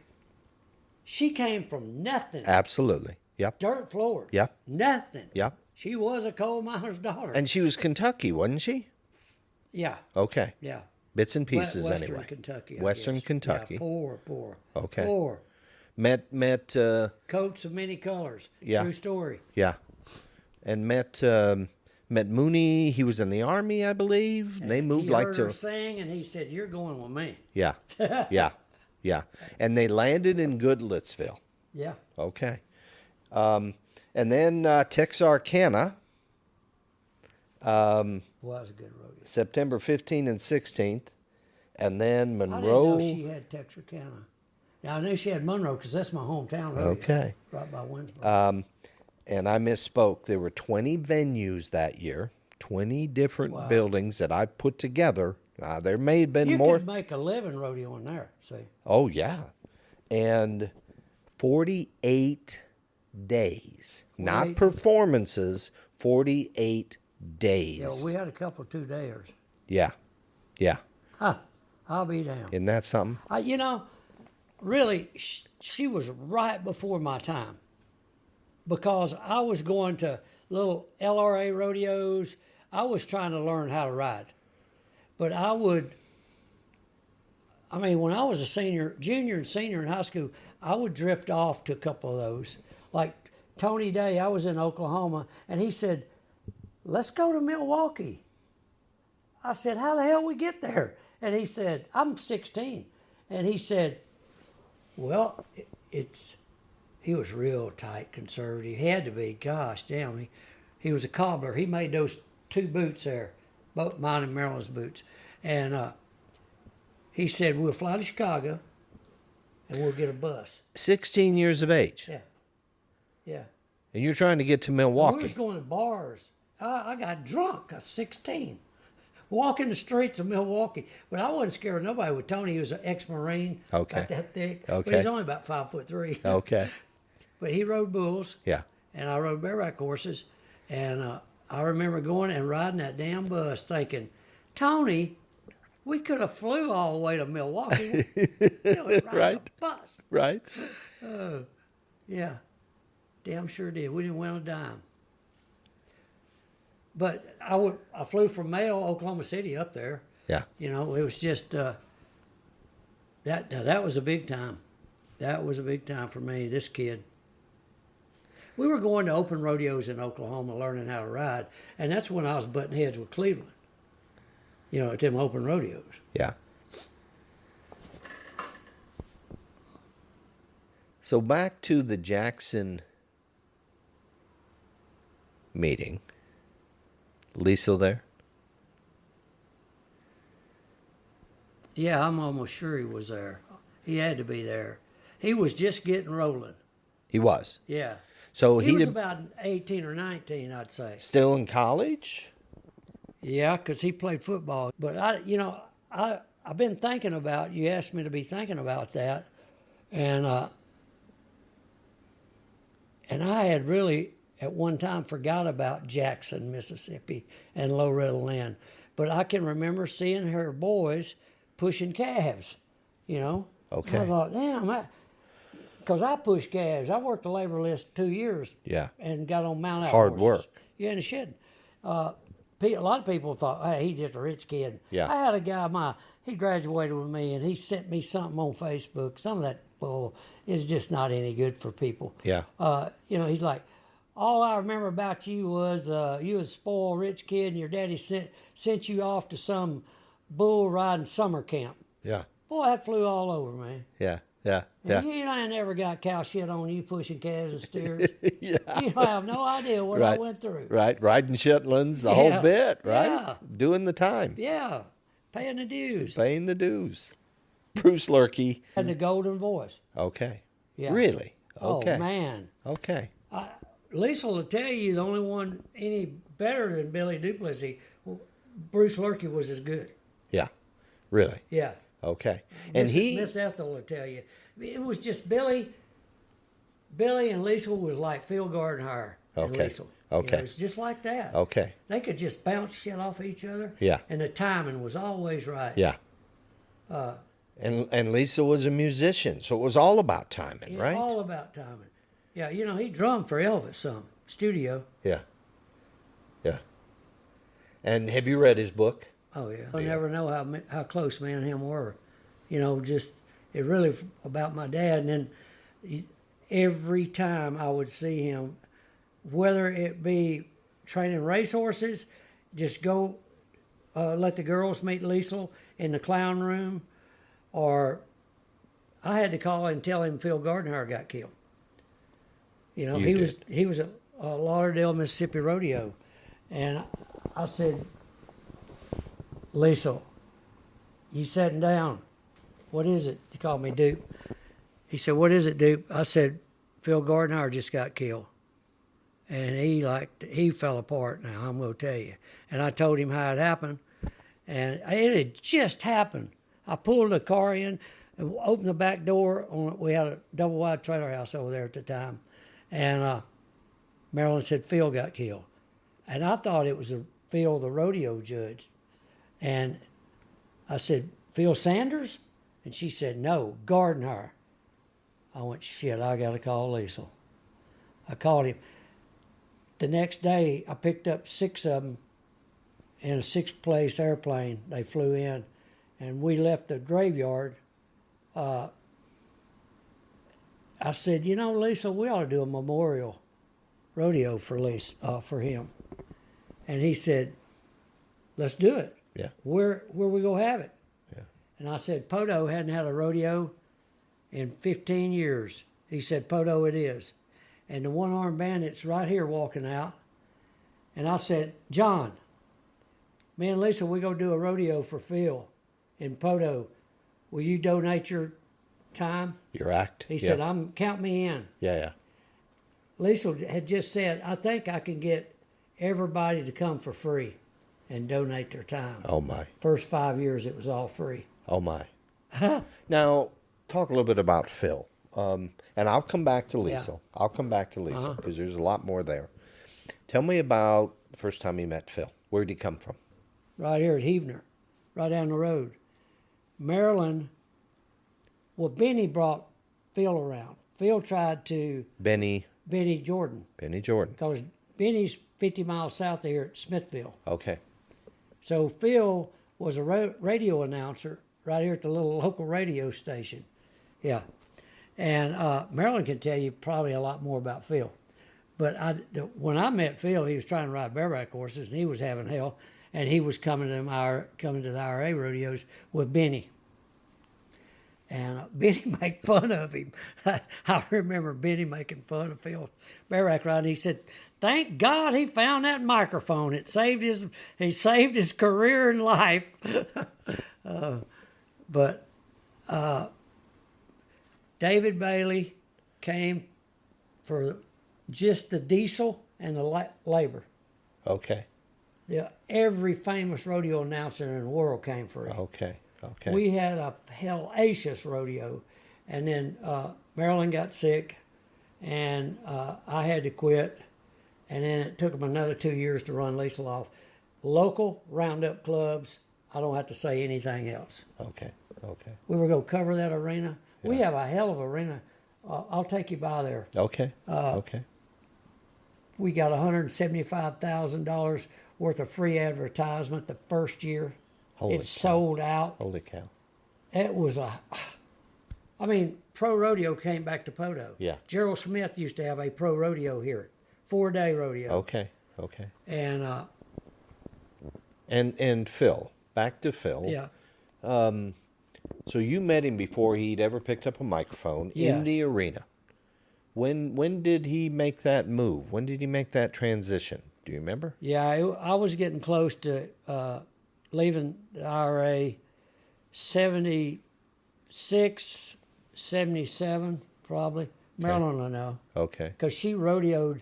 She came from nothing. Absolutely. Yep. Dirt floor. Yep. Nothing. Yep. She was a coal miner's daughter. And she was Kentucky, wasn't she? Yeah. Okay. Yeah. Bits and pieces Western anyway. Kentucky. Western Kentucky. Yeah, poor. Okay. Poor. Met Coats of many colors. Yeah. True story. Yeah. And met Mooney. He was in the Army, I believe. They moved he like heard to her sing, and he said, "You're going with me." Yeah. Yeah. And they landed in Goodlettsville. Yeah. Okay. And then Texarkana, Well, that was a good rodeo. September 15th and 16th. And then I didn't Monroe. know she had Texarkana. Now, I knew she had Monroe because that's my hometown rodeo. Okay. Right by Winsboro. And I misspoke. There were 20 venues that year, 20 different buildings that I put together. There may have been you more. could make a living rodeoing there, see. Oh, yeah. And 48 days. Not 48. performances, 48 days. Yeah, we had a couple of 2-dayers. Yeah. I'll be down. Isn't that something? Really, she was right before my time because I was going to little LRA rodeos. I was trying to learn how to ride, but I would I mean, when I was a junior and senior in high school, I would drift off to a couple of those. Like Tony Day, I was in Oklahoma, and he said, let's go to Milwaukee. I said, how the hell we get there? And he said, I'm 16. And he said, well, he was real tight conservative. He had to be. Gosh, damn. He was a cobbler. He made those 2 boots there, both mine and Marilyn's boots. And he said, we'll fly to Chicago and we'll get a bus. 16 years of age. Yeah. Yeah. And you're trying to get to We Milwaukee. was going to bars. I got drunk. I was 16. Walking the streets of Milwaukee. But I wasn't scared of nobody with Tony. He was an ex-Marine. Okay. About that thick. Okay. But he's only about 5'3". Okay. But he rode bulls. Yeah. And I rode bareback horses. And I remember going and riding that damn bus thinking, Tony, we could have flew all the way to Milwaukee. Right. A bus. Right. Yeah. Damn sure did. We didn't win a dime. But I flew from Mayo, Oklahoma City up there. Yeah. You know, it was just that was a big time. That was a big time for me, this kid. We were going to open rodeos in Oklahoma learning how to ride, and that's when I was butting heads with Cleveland. You know, at them open rodeos. Yeah. So back to the Jackson meeting. Lecile there? Yeah, I'm almost sure he was there. He had to be there. He was just getting rolling. He was. Yeah. So He was he'd about 18 or 19, I'd say. still in college? Yeah, because he played football. But I've been thinking about. You asked me to be thinking about that, and I had really at one time forgot about Jackson, Mississippi, and Loretta Lynn. But I can remember seeing her boys pushing calves. You know. Okay. And I thought, damn, because I pushed calves. I worked the labor list 2 years. Yeah. And got on mount out Hard horses. work. Yeah, in the shed. A lot of people thought, hey, he's just a rich kid. Yeah. I had a guy, he graduated with me, and he sent me something on Facebook. Some of that bull is just not any good for people. Yeah. You know, he's like, all I remember about you was you was a spoiled rich kid, and your daddy sent you off to some bull riding summer camp. Yeah. Boy, that flew all over me. Yeah. Yeah. Yeah. You ain't never got cow shit on you pushing calves and steers. Yeah. You don't have no idea what I went through. Right. Riding Shetlands, the whole bit, right? Yeah. Doing the time. Yeah, paying the dues. Paying the dues. Bruce Lehrke. Had the golden voice. Okay. Yeah. Really? Okay. Oh, man. Okay. Lisa will tell you the only one any better than Billy Duplissey, Bruce Lehrke was as good. Yeah. Really? Yeah. Okay. And Miss Ethel will tell you. It was just Billy and Lisa was like Phil Gardenhire and Okay. Lisa. Okay. You know, it was just like that. Okay. They could just bounce shit off each other. Yeah. And the timing was always right. Yeah. And Lisa was a musician, so it was all about timing, Yeah, right? all about timing. Yeah, you know, he drummed for Elvis some studio. Yeah. Yeah. And have you read his book? Oh yeah. I never know how close me and him were. You know, just it really about my dad. And then every time I would see him, whether it be training racehorses, just go let the girls meet Lecile in the clown room, or I had to call and tell him Phil Gardenhire got killed. You know, he was at Lauderdale, Mississippi rodeo, and I said, Lecile, you sitting down? What is it? He called me Dupe. He said, what is it, Dupe? I said, Phil Gardenhire just got killed. And he fell apart now, I'm going to tell you. And I told him how it happened. And it had just happened. I pulled the car in and opened the back door. We had a double wide trailer house over there at the time. And Marilyn said, Phil got killed. And I thought it was Phil, the rodeo judge. And I said, Phil Sanders? And she said, no, Gardenhire. I went, shit, I got to call Lecile. I called him. The next day, I picked up 6 of them in a 6-place airplane. They flew in, and we left the graveyard, I said, Lisa, we ought to do a memorial rodeo for him. And he said, let's do it. Yeah. Where we gonna have it? Yeah. And I said, Poto hadn't had a rodeo in 15 years. He said, Poto it is. And the one-armed bandit's right here walking out. And I said, John, me and Lisa, we gonna do a rodeo for Phil in Poto. Will you donate your time? Your act? He said, count me in. Yeah. Lisa had just said, I think I can get everybody to come for free and donate their time. Oh, my. First 5 years, it was all free. Oh, my. Now, talk a little bit about Phil. And I'll come back to Lisa. Yeah. I'll come back to Lisa because there's a lot more there. Tell me about the first time you met Phil. Where did he come from? Right here at Heavener, right down the road. Marilyn, Benny brought Phil around. Phil tried to... Benny Jordan. Benny Jordan. Because Benny's 50 miles south of here at Smithville. Okay. So Phil was a radio announcer right here at the little local radio station. Yeah. And Marilyn can tell you probably a lot more about Phil. But when I met Phil, he was trying to ride bareback horses, and he was having hell. And he was coming to the IRA rodeos with Benny. And Benny made fun of him. I remember Benny making fun of Phil bareback riding. He said, "Thank God he found that microphone. He saved his career and life." But David Bailey came for just the diesel and the labor. Okay. Every famous rodeo announcer in the world came for it. Okay. We had a hellacious rodeo, and then Marilyn got sick, and I had to quit, and then it took them another 2 years to run Lecile off. Local roundup clubs, I don't have to say anything else. Okay. We were going to cover that arena. Yeah. We have a hell of an arena. I'll take you by there. Okay. Okay. We got $175,000 worth of free advertisement the first year. Holy cow. Sold out. Holy cow. It was pro rodeo came back to Poto. Yeah. Gerald Smith used to have a pro rodeo here, 4-day rodeo. Okay. And Phil, back to Phil. Yeah. So you met him before he'd ever picked up a microphone in the arena. When did he make that move? When did he make that transition? Do you remember? Yeah, I was getting close to leaving the IRA 76, 77, probably. Okay. Marilyn, I know. Okay. Because she rodeoed.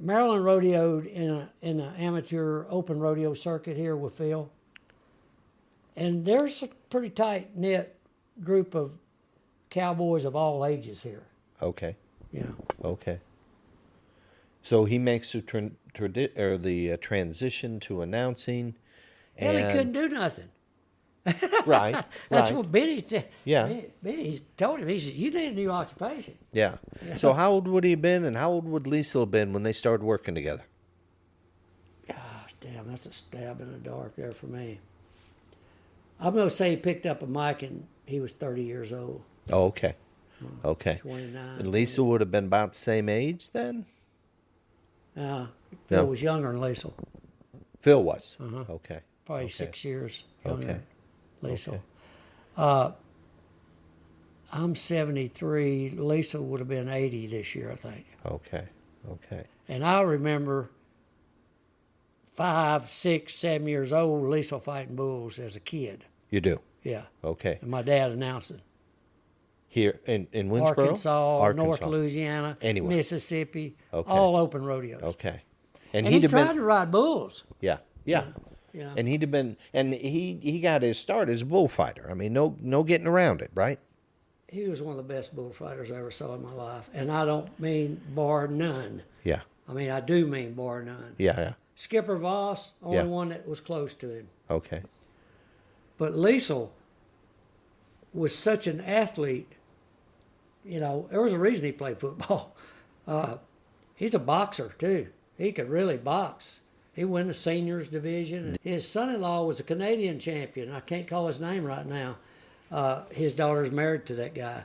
Marilyn rodeoed in an amateur open rodeo circuit here with Phil. And there's a pretty tight-knit group of cowboys of all ages here. Okay. Yeah. Okay. So he makes the transition to announcing. Well, he couldn't do nothing. Right. That's what Benny said. Yeah. Benny told him, he said, you need a new occupation. Yeah. So how old would he have been, and how old would Lisa have been when they started working together? Gosh, damn, that's a stab in the dark there for me. I'm going to say he picked up a mic and he was 30 years old. Oh, okay. Okay. 29. And Lisa would have been about the same age then? Phil was younger than Lisa. Phil was? Okay. Probably 6 years younger than Lisa. Okay. I'm 73. Lisa would have been 80 this year, I think. Okay. And I remember 5, 6, 7 years old, Lisa fighting bulls as a kid. You do? Yeah. Okay. And my dad announcing. Here in Winsboro? Arkansas, North Louisiana, Mississippi, all open rodeos. Okay. And he tried to ride bulls. Yeah. And he'd have been, and he got his start as a bullfighter. I mean, no getting around it, right? He was one of the best bullfighters I ever saw in my life. And I don't mean bar none. Yeah. I mean, I do mean bar none. Yeah. Skipper Voss, only one that was close to him. Okay. But Lecile was such an athlete. You know, there was a reason he played football. He's a boxer, too. He could really box. He won the seniors division. His son-in-law was a Canadian champion. I can't call his name right now. His daughter's married to that guy.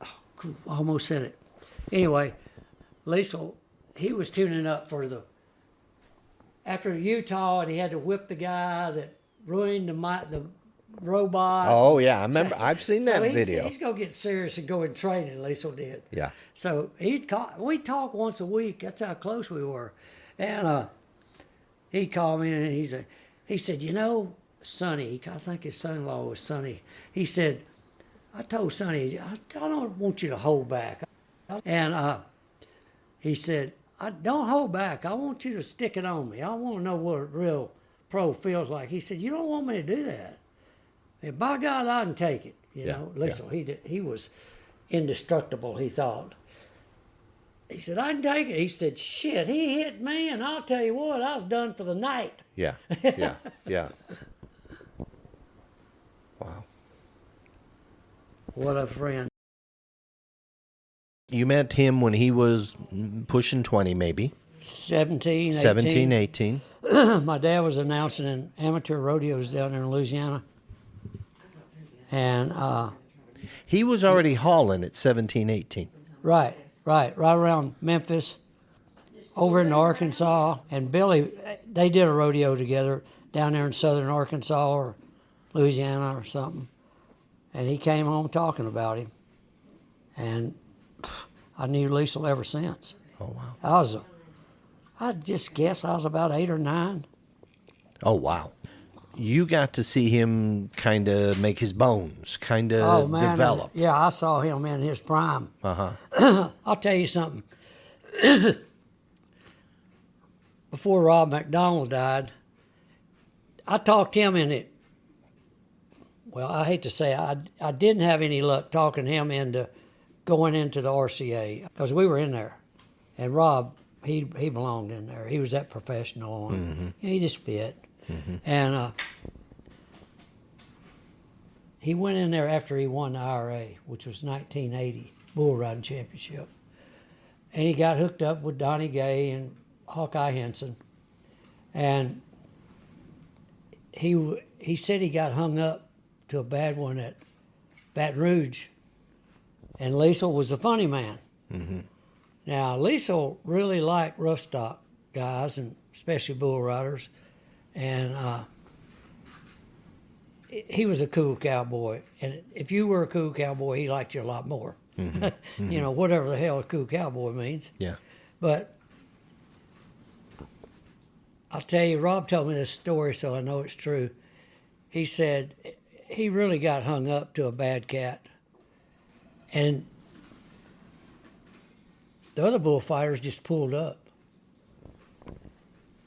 Oh, I almost said it. Anyway, Lecile, he was tuning up for after Utah, and he had to whip the guy that ruined the robot. Oh, yeah, I remember. I've seen that So video. he's going to get serious and go in training, Lecile did. Yeah. So we talk once a week. That's how close we were. And he called me and he said, you know, Sonny, I think his son-in-law was Sonny. He said, I told Sonny, I don't want you to hold back. And he said, I don't hold back. I want you to stick it on me. I want to know what a real pro feels like. He said, you don't want me to do that. And by God, I can take it. You know, Lecile, he was indestructible, he thought. He said, I can take it. He said, shit, he hit me, and I'll tell you what, I was done for the night. Yeah. Wow. What a friend. You met him when he was pushing 20, maybe. 17, 18. 17, 18. My dad was announcing in amateur rodeos down there in Louisiana. And He was already hauling at 17, 18. right around Memphis, over in Arkansas. And Billy, they did a rodeo together down there in southern Arkansas or Louisiana or something. And he came home talking about him. And I knew Lecile ever since. Oh, wow. I just guess I was about 8 or 9. Oh, wow. You got to see him kind of make his bones, kind of develop. Yeah, I saw him in his prime. Uh-huh. I'll tell you something. Before Rob McDonald died, I talked him in it. Well, I hate to say I didn't have any luck talking him into going into the RCA because we were in there. And Rob, he belonged in there. He was that professional. And he just fit. Mm-hmm. And he went in there after he won the IRA, which was 1980 bull riding championship. And he got hooked up with Donnie Gay and Hawkeye Henson. And he said he got hung up to a bad one at Baton Rouge. And Lecile was a funny man. Mm-hmm. Now, Lecile really liked rough stock guys, and especially bull riders. And he was a cool cowboy. And if you were a cool cowboy, he liked you a lot more. Mm-hmm. Mm-hmm. You know, whatever the hell a cool cowboy means. Yeah. But I'll tell you, Rob told me this story, so I know it's true. He said he really got hung up to a bad cat. And the other bullfighters just pulled up.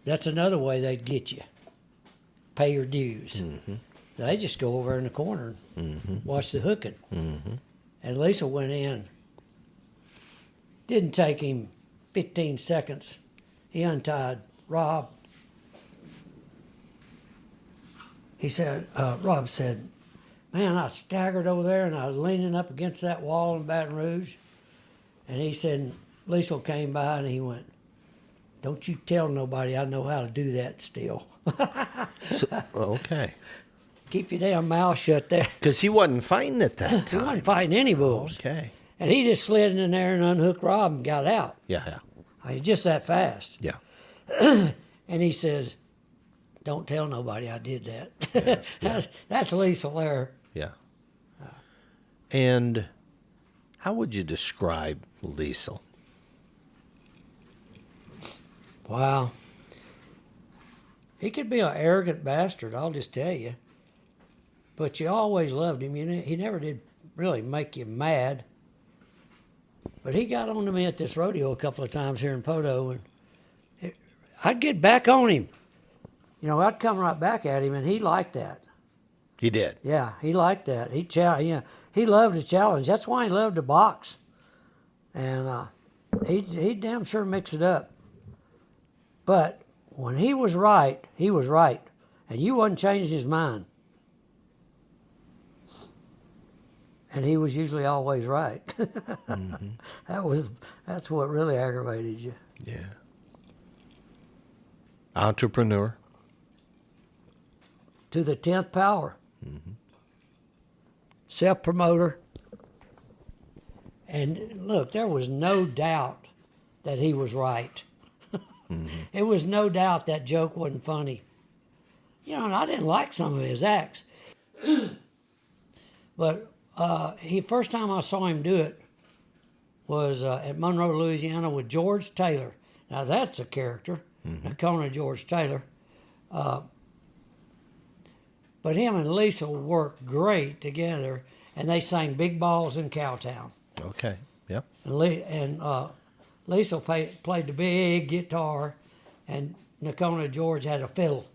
That's another way they'd get you. Pay your dues. Mm-hmm. They just go over in the corner and watch the hooking. Mm-hmm. And Lecile went in. Didn't take him 15 seconds. He untied Rob. He said, Rob said, man, I staggered over there and I was leaning up against that wall in Baton Rouge. And he said, Lecile came by and he went, don't you tell nobody I know how to do that still. Okay. Keep your damn mouth shut there. Because he wasn't fighting at that time. He wasn't fighting any bulls. Okay. And he just slid in there and unhooked Rob and got out. Yeah. He's just that fast. Yeah. And he says, don't tell nobody I did that. Yeah. That's Lecile there. Yeah. And how would you describe Lecile? Wow. He could be an arrogant bastard, I'll just tell you. But you always loved him. He never did really make you mad. But he got on to me at this rodeo a couple of times here in Poto, and I'd get back on him. You know, I'd come right back at him, and he liked that. He did? Yeah, he liked that. He loved his challenge. That's why he loved to box. And he damn sure mixed it up. But when he was right, and you wasn't changing his mind. And he was usually always right. That's what really aggravated you. Yeah. Entrepreneur. To the 10th power. Self-promoter. And look, there was no doubt that he was right. It was no doubt that joke wasn't funny. You know, and I didn't like some of his acts. But first time I saw him do it was at Monroe, Louisiana with George Taylor. Now that's a character, Nakona George Taylor. But him and Lecile worked great together, and they sang Big Balls in Cowtown. Okay. Yep. And Lecile played the big guitar, and Nakona George had a fiddle,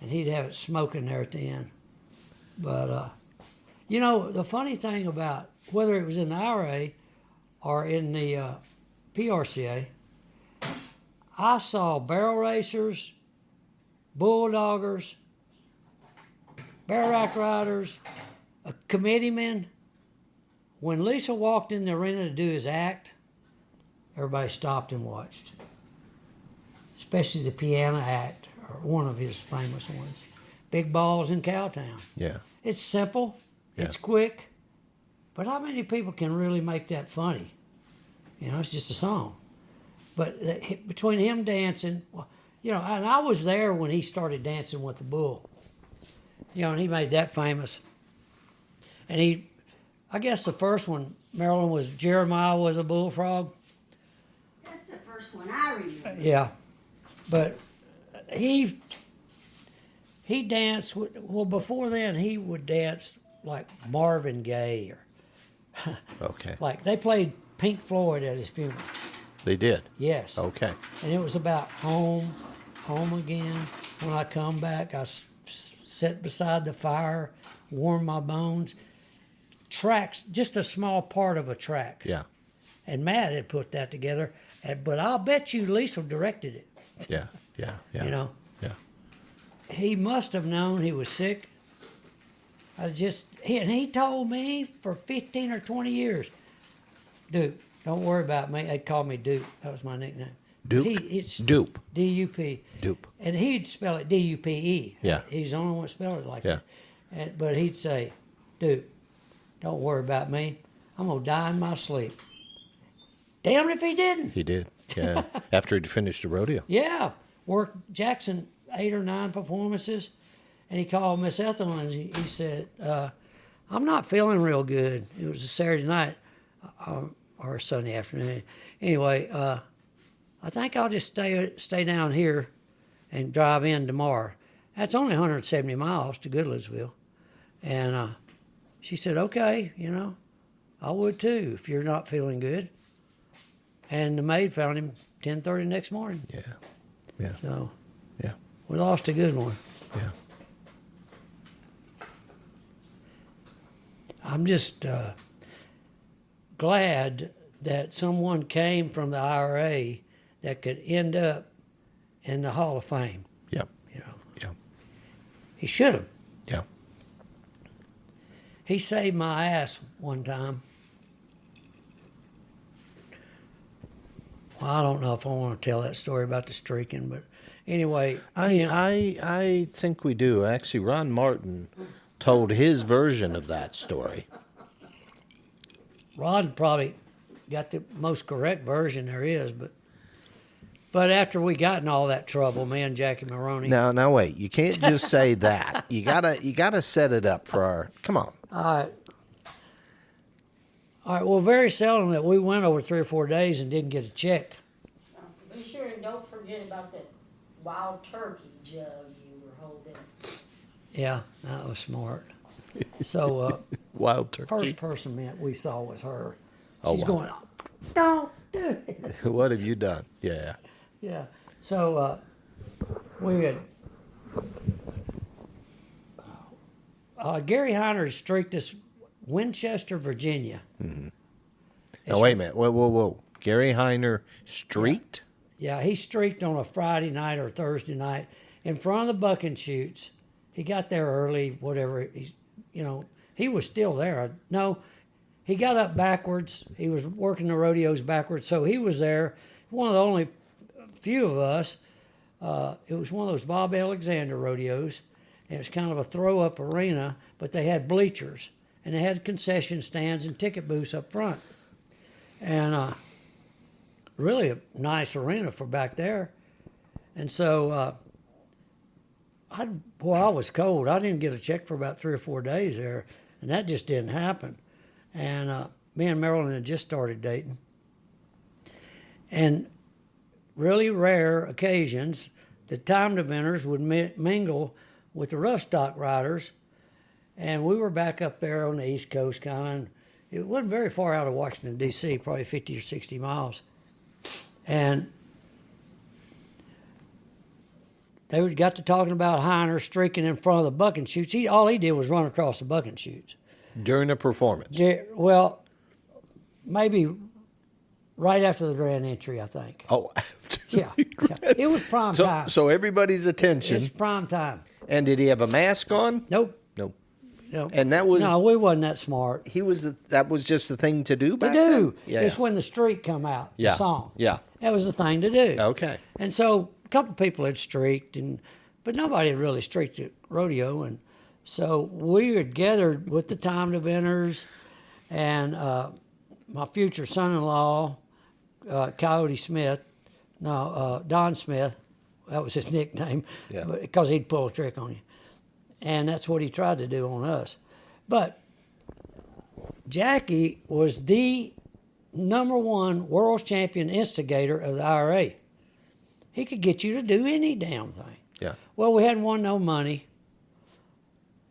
and he'd have it smoking there at the end. But, you know, the funny thing about whether it was in the IRA or in the PRCA, I saw barrel racers, bulldoggers, bareback riders, committeemen. When Lecile walked in the arena to do his act, everybody stopped and watched. Especially the piano act, or one of his famous ones. Big Balls in Cowtown. Yeah. It's simple, it's quick, but how many people can really make that funny? You know, it's just a song. But between him dancing, you know, and I was there when he started dancing with the bull. You know, and he made that famous. And I guess the first one, Marilyn, was Jeremiah was a bullfrog. That's the first one I remember. Yeah. But he danced, well, before then, he would dance like Marvin Gaye. Okay. Like they played Pink Floyd at his funeral. They did? Yes. Okay. And it was about home again. When I come back, I sit beside the fire, warm my bones. Tracks, just a small part of a track. Yeah. And Matt had put that together, but I'll bet you Lecile directed it. Yeah. Yeah. Yeah. You know? Yeah. He must have known he was sick. And he told me for 15 or 20 years, Duke, don't worry about me. They'd call me Duke. That was my nickname. Dupe? It's Dupe. D-U-P. Dupe. And he'd spell it D-U-P-E. Yeah. He's the only one that spelled it like Yeah. that. But he'd say, Duke, don't worry about me. I'm going to die in my sleep. Damn if he didn't. He did. Yeah. After he'd finished the rodeo. Yeah. Worked Jackson 8 or 9 performances. And he called Miss Ethel and he said, I'm not feeling real good. It was a Saturday night or a Sunday afternoon. Anyway, I think I'll just stay down here and drive in tomorrow. That's only 170 miles to Goodlettsville. And she said, okay, you know, I would too if you're not feeling good. And the maid found him 10:30 next morning. Yeah. Yeah. So Yeah. we lost a good one. Yeah. I'm just glad that someone came from the IRA that could end up in the Hall of Fame. Yep. You know, Yeah. he should have. Yeah. He saved my ass one time. Well, I don't know if I want to tell that story about the streaking, but anyway. I think we do. Actually, Ron Martin told his version of that story. Rod probably got the most correct version there is, but after we got in all that trouble, me and Jackie Maroney. Now wait. You can't just say that. You gotta set it up for our. Come on. All right. Well, very seldom that we went over 3 or 4 days and didn't get a check. Be sure and don't forget about that wild turkey jug you were holding. Yeah, that was smart. So, Wild turkey. first person we saw was her. Oh, She's wow. going, don't do it. What have you done? Yeah. Yeah. So we had Gary Heiner streaked us Winchester, Virginia. Mm-hmm. Now wait a minute. Whoa. Gary Heiner streaked? Yeah, he streaked on a Friday night or Thursday night in front of the bucking chutes. He got there early, whatever. He was still there. No, he got up backwards. He was working the rodeos backwards, so he was there. One of the only few of us. it was one of those Bob Alexander rodeos. And it was kind of a throw-up arena, but they had bleachers. And they had concession stands and ticket booths up front. And really a nice arena for back there. And so I was cold. I didn't get a check for about 3 or 4 days there, and that just didn't happen. And me and Marilyn had just started dating. And really rare occasions, the timed eventers would mingle with the rough stock riders, and we were back up there on the East Coast kind of. It wasn't very far out of Washington, D.C., probably 50 or 60 miles. And they got to talking about Heiner streaking in front of the bucking chutes. All he did was run across the bucking chutes. During the performance? Well, maybe right after the grand entry, I think. Oh, yeah. It was prime time. So everybody's attention. It's prime time. And did he have a mask on? Nope. Nope. No. And that was... No, we wasn't that smart. That was just the thing to do back then? To do. Yeah. It's when the streak come out, Yeah. the song. Yeah. That was the thing to do. Okay. And so a couple of people had streaked, but nobody had really streaked at rodeo. And so we had gathered with the timed eventers and my future son-in-law, Coyote Smith, Don Smith, that was his nickname, Yeah. because he'd pull a trick on you. And that's what he tried to do on us. But Jackie was the #1 world champion instigator of the IRA. He could get you to do any damn thing. Yeah. Well, we hadn't won no money,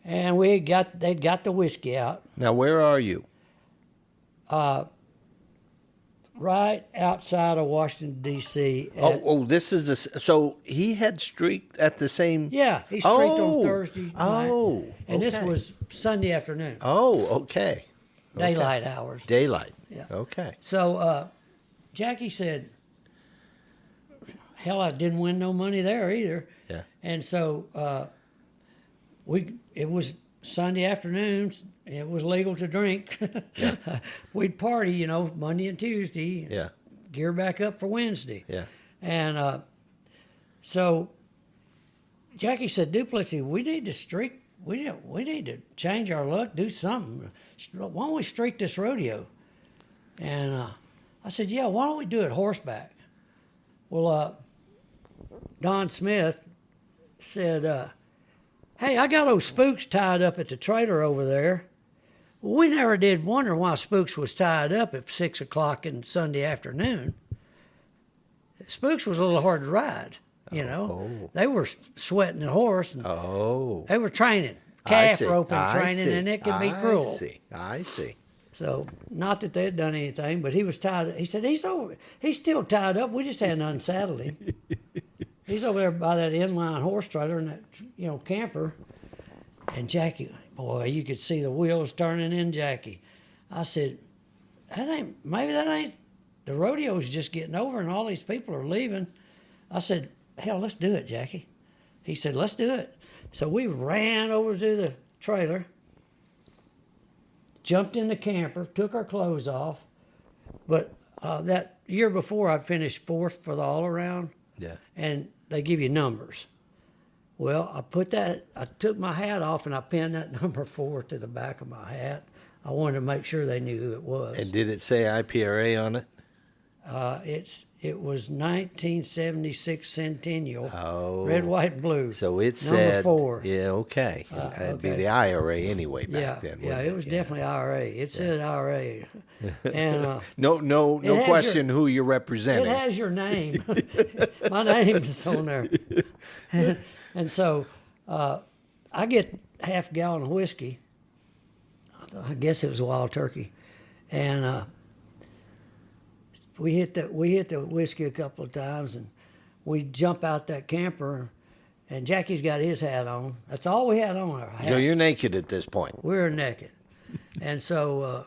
and they'd got the whiskey out. Now, where are you? Right outside of Washington, D.C. This is so he had streaked at the same... Yeah, he streaked on Thursday night. Oh, And this okay. was Sunday afternoon. Oh, okay. Daylight hours. Daylight. Yeah. Okay. So Jackie said, hell, I didn't win no money there either. Yeah. And so it was Sunday afternoons. It was legal to drink. Yeah. We'd party, Monday and Tuesday. And Yeah. Gear back up for Wednesday. Yeah. And so Jackie said, Duplissey, we need to streak. We need to change our luck, do something. Why don't we streak this rodeo? And I said, yeah, why don't we do it horseback? Well, Don Smith said, hey, I got those spooks tied up at the trailer over there. Well, we never did wonder why Spooks was tied up at 6 o'clock in Sunday afternoon. Spooks was a little hard to ride, Oh. They were sweating the horse. And Oh. they were training, calf roping training, and it can be cruel. I see. So, not that they had done anything, but he was tied. He said, he's still tied up. We just hadn't unsaddled him. He's over there by that inline horse trailer and that, camper. And Jackie, boy, you could see the wheels turning in Jackie. I said, maybe that ain't, the rodeo's just getting over and all these people are leaving. I said, hell, let's do it, Jackie. He said, let's do it. So we ran over to the trailer, jumped in the camper, took our clothes off. But that year before, I finished 4th for the all-around. Yeah. And they give you numbers. Well, I took my hat off and I pinned that number 4 to the back of my hat. I wanted to make sure they knew who it was. And did it say IPRA on it? It was 1976 Centennial. Oh. Red, white, and blue. So it number said... 4. Yeah, okay. It'd be okay. the IRA anyway back then. Yeah, wouldn't it was definitely IRA. It said IRA. And No question who you're representing. it has your name. My name's on there. And so I get half a gallon of whiskey. I guess it was Wild Turkey. And we hit the whiskey a couple of times, and we jump out that camper, and Jackie's got his hat on. That's all we had on our hats. So you're naked at this point. We were naked. And so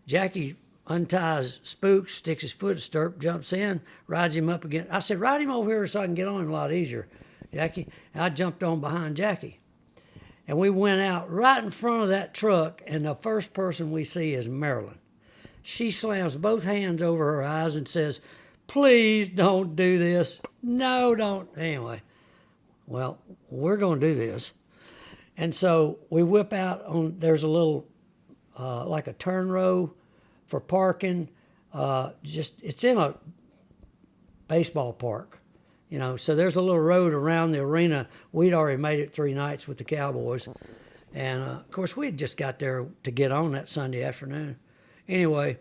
Jackie unties Spooks, sticks his foot in stirrup, jumps in, rides him up again. I said, ride him over here so I can get on him a lot easier, Jackie. And I jumped on behind Jackie. And we went out right in front of that truck, and the first person we see is Marilyn. She slams both hands over her eyes and says, please don't do this. No, don't. Anyway, well, we're going to do this. And so we whip out on, there's a little, like a turn row for parking. It's in a baseball park, you know, so there's a little road around the arena. We'd already made it 3 nights with the Cowboys. And, of course, we had just got there to get on that Sunday afternoon. Anyway,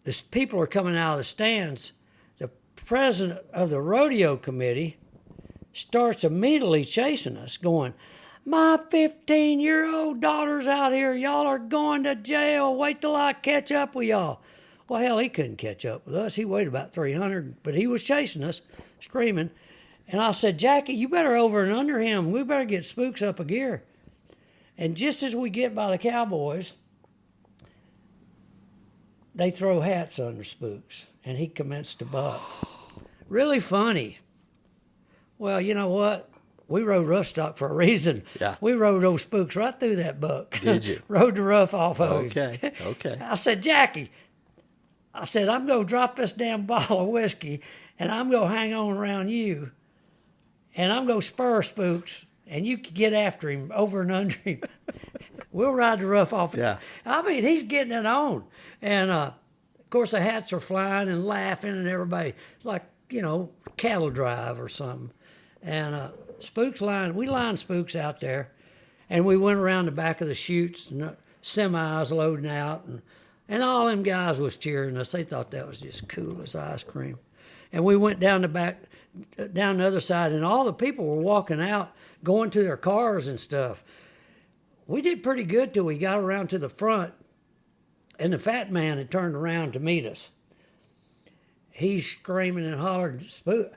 the people are coming out of the stands. The president of the rodeo committee starts immediately chasing us, going, my 15-year-old daughter's out here. Y'all are going to jail. Wait till I catch up with y'all. Well, hell, he couldn't catch up with us. He weighed about 300, but he was chasing us, screaming. And I said, Jackie, you better over and under him. We better get Spooks up a gear. And just as we get by the Cowboys, they throw hats under Spooks, and he commenced to buck. Really funny. Well, you know what? We rode rough stock for a reason. Yeah. We rode those Spooks right through that buck. Did you? Rode the rough off of Okay, him. okay. I said, Jackie, I'm going to drop this damn bottle of whiskey, and I'm going to hang on around you, and I'm going to spur Spooks, and you can get after him, over and under him. We'll ride the rough off. Yeah. I mean, he's getting it on. And, of course, the hats are flying and laughing, and everybody, it's like, you know, cattle drive or something. And we lined Spooks out there, and we went around the back of the chutes, and semis loading out, and all them guys was cheering us. They thought that was just cool as ice cream. And we went down the other side, and all the people were walking out, going to their cars and stuff. We did pretty good till we got around to the front, and the fat man had turned around to meet us. He's screaming and hollering, Spook.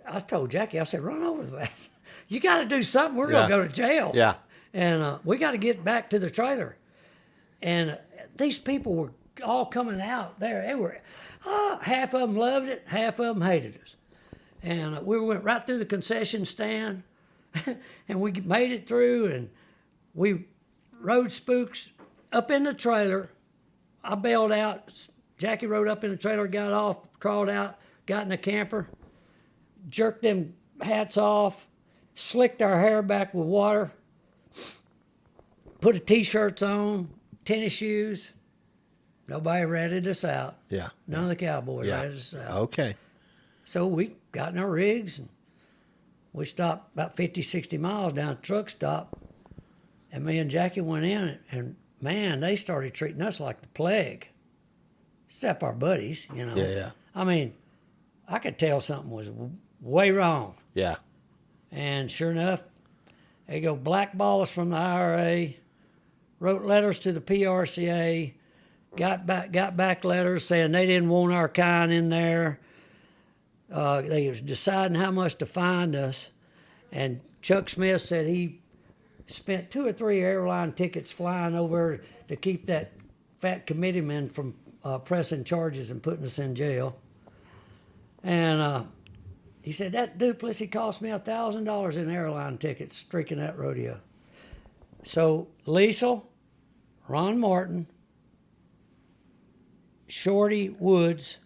I told Jackie, I said, run over the fast. You got to do something. We're going to go to jail. Yeah. And we got to get back to the trailer. And these people were all coming out there. They were, half of them loved it, half of them hated us. And we went right through the concession stand, and we made it through, and we rode Spooks up in the trailer. I bailed out. Jackie rode up in the trailer, got off, crawled out, got in the camper, jerked them hats off, slicked our hair back with water, put the T-shirts on, tennis shoes. Nobody ratted us out. Yeah. None of the Cowboys ratted us out. Okay. So we got in our rigs, and we stopped about 50, 60 miles down the truck stop, and me and Jackie went in, and man, they started treating us like the plague. Except our buddies, you know. Yeah, yeah. I mean, I could tell something was way wrong. Yeah. And sure enough, they go blackball us from the IRA, wrote letters to the PRCA, got back letters saying they didn't want our kind in there. They was deciding how much to fine us. And Chuck Smith said he spent 2 or 3 airline tickets flying over to keep that fat committeeman from pressing charges and putting us in jail. And he said, that Duplissey cost me $1,000 in airline tickets streaking that rodeo. So Lecile, Ron Martin, Shorty Woods,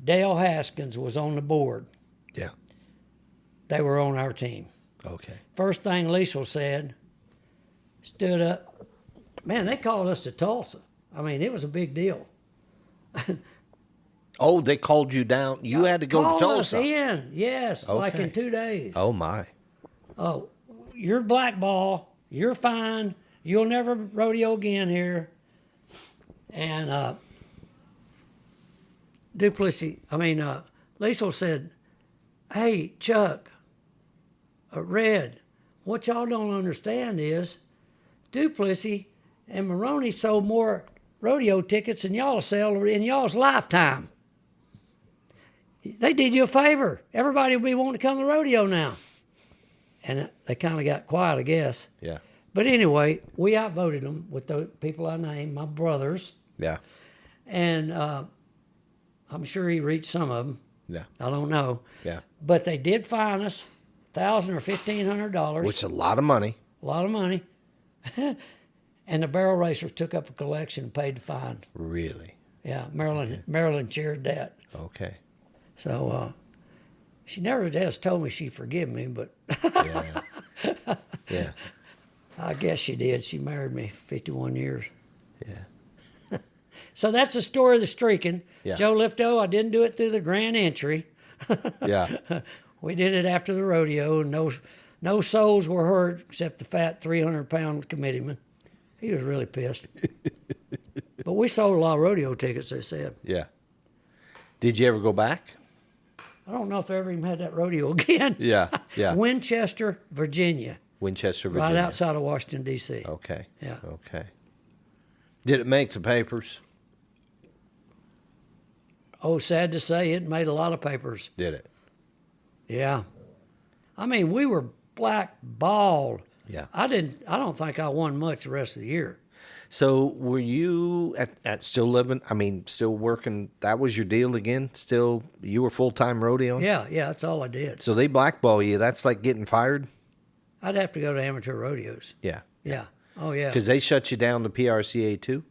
Dale Haskins was on the board. Yeah. They were on our team. Okay. First thing Lecile said, stood up. Man, they called us to Tulsa. I mean, it was a big deal. Oh, they called you down. You had to go to Called Tulsa. us in, yes, like Okay. in 2 days. Oh my. Oh, you're blackball. You're fine. You'll never rodeo again here. And Lecile said, hey, Chuck, Red, what y'all don't understand is Duplissey and Maroney sold more rodeo tickets than y'all sell in y'all's lifetime. They did you a favor. Everybody will be wanting to come to the rodeo now. And they kind of got quiet, I guess. Yeah. But anyway, we outvoted them with the people I named, my brothers. Yeah. And I'm sure he reached some of them. Yeah. I don't know. Yeah. But they did fine us $1,000 or $1,500. Which is a lot of money. A lot of money. And the barrel racers took up a collection and paid the fine. Really? Yeah, Marilyn chaired that. Okay. So she never has told me she forgive me, but Yeah. Yeah. I guess she did. She married me 51 years. Yeah. So that's the story of the streaking. Yeah. Joe Lifto, I didn't do it through the grand entry. Yeah. We did it after the rodeo, and no souls were hurt except the fat 300-pound committeeman. He was really pissed. But we sold a lot of rodeo tickets, they said. Yeah. Did you ever go back? I don't know if I ever even had that rodeo again. Yeah. Yeah. Winchester, Virginia. Winchester, Virginia. Right outside of Washington, D.C. Okay. Yeah. Okay. Did it make the papers? Oh, sad to say, it made a lot of papers. Did it? Yeah. I mean, we were blackballed. Yeah. I don't think I won much the rest of the year. So were you at still living, still working, that was your deal again? Still, you were full-time rodeoing? Yeah, that's all I did. So they blackball you, that's like getting fired? I'd have to go to amateur rodeos. Yeah. Yeah. Oh, yeah. Because they shut you down to PRCA too?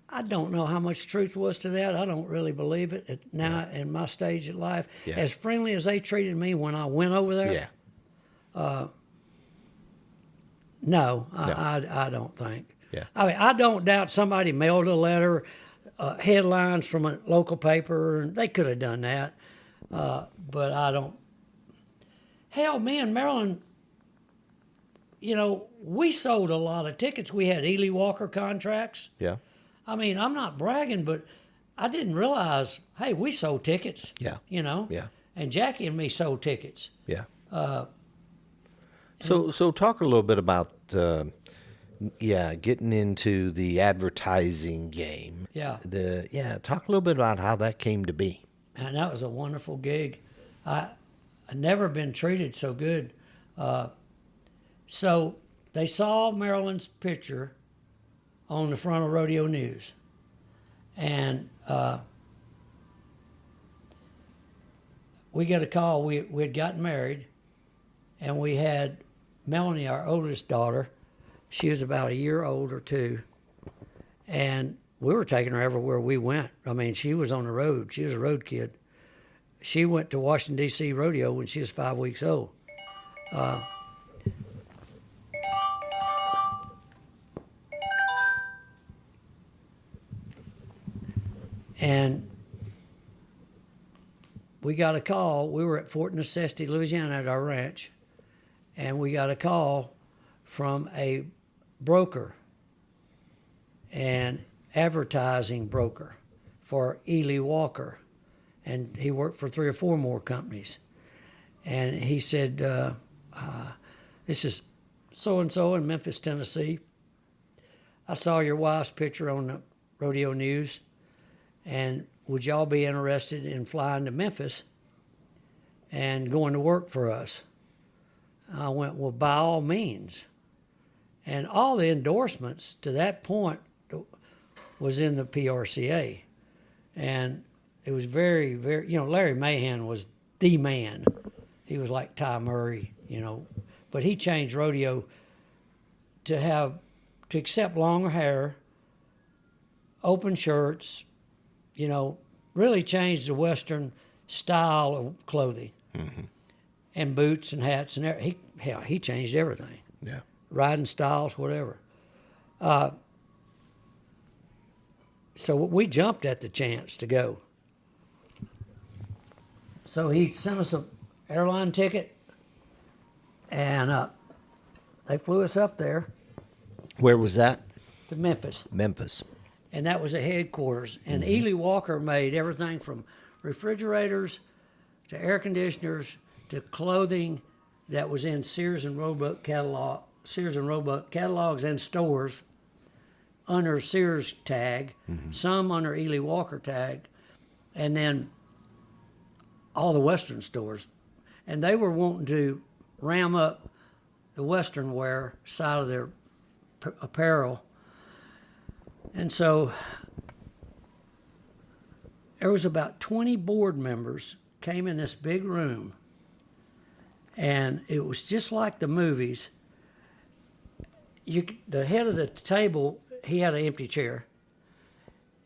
I don't know how much truth was to that. I don't really believe it now in my stage of life. Yeah. As friendly as they treated me when I went over there. Yeah. No, I don't think. Yeah. I mean, I don't doubt somebody mailed a letter, headlines from a local paper, and they could have done that. But I don't. Hell, me and Marilyn, we sold a lot of tickets. We had Ely Walker contracts. Yeah. I mean, I'm not bragging, but I didn't realize, hey, we sold tickets. Yeah. Yeah. And Jackie and me sold tickets. Yeah. So talk a little bit about, getting into the advertising game. Yeah. Talk a little bit about how that came to be. And that was a wonderful gig. I've never been treated so good. So they saw Marilyn's picture on the front of Rodeo News. And we got a call. We'd gotten married, and we had Melanie, our oldest daughter. She was about a year old or two. And we were taking her everywhere we went. I mean, she was on the road. She was a road kid. She went to Washington, D.C. rodeo when she was 5 weeks old. And we got a call. We were at Fort Necessity, Louisiana, at our ranch, and we got a call from a broker, an advertising broker for Ely Walker, and he worked for 3 or 4 more companies. And he said, this is so-and-so in Memphis, Tennessee. I saw your wife's picture on the Rodeo News. And would y'all be interested in flying to Memphis and going to work for us? I went, well, by all means. And all the endorsements to that point was in the PRCA. And it was very, very, Larry Mahan was the man. He was like Ty Murray, But he changed rodeo to accept longer hair, open shirts, really changed the Western style of clothing, and boots and hats and everything. He changed everything. Yeah. Riding styles, whatever. So we jumped at the chance to go. So he sent us an airline ticket, and they flew us up there Where was that? to Memphis. Memphis. And that was the headquarters. And Ely Walker made everything from refrigerators to air conditioners to clothing that was in Sears and Roebuck catalogs and stores under Sears tag, some under Ely Walker tag, and then all the Western stores. And they were wanting to ram up the Western wear side of their apparel. And so there was about 20 board members came in this big room, and it was just like the movies. The head of the table, he had an empty chair,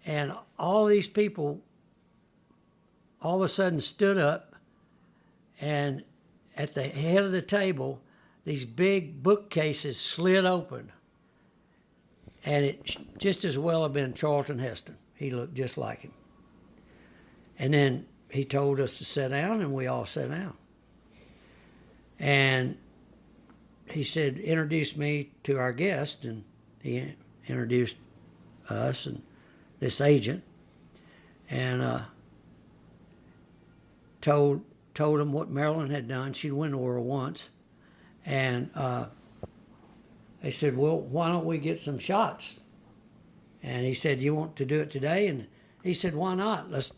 and all these people all of a sudden stood up, and at the head of the table, these big bookcases slid open. And it just as well have been Charlton Heston. He looked just like him. And then he told us to sit down, and we all sat down. And he said, introduce me to our guest, and he introduced us and this agent, and told him what Marilyn had done. She'd won the world once. And they said, well, why don't we get some shots? And he said, you want to do it today? And he said, why not? Let's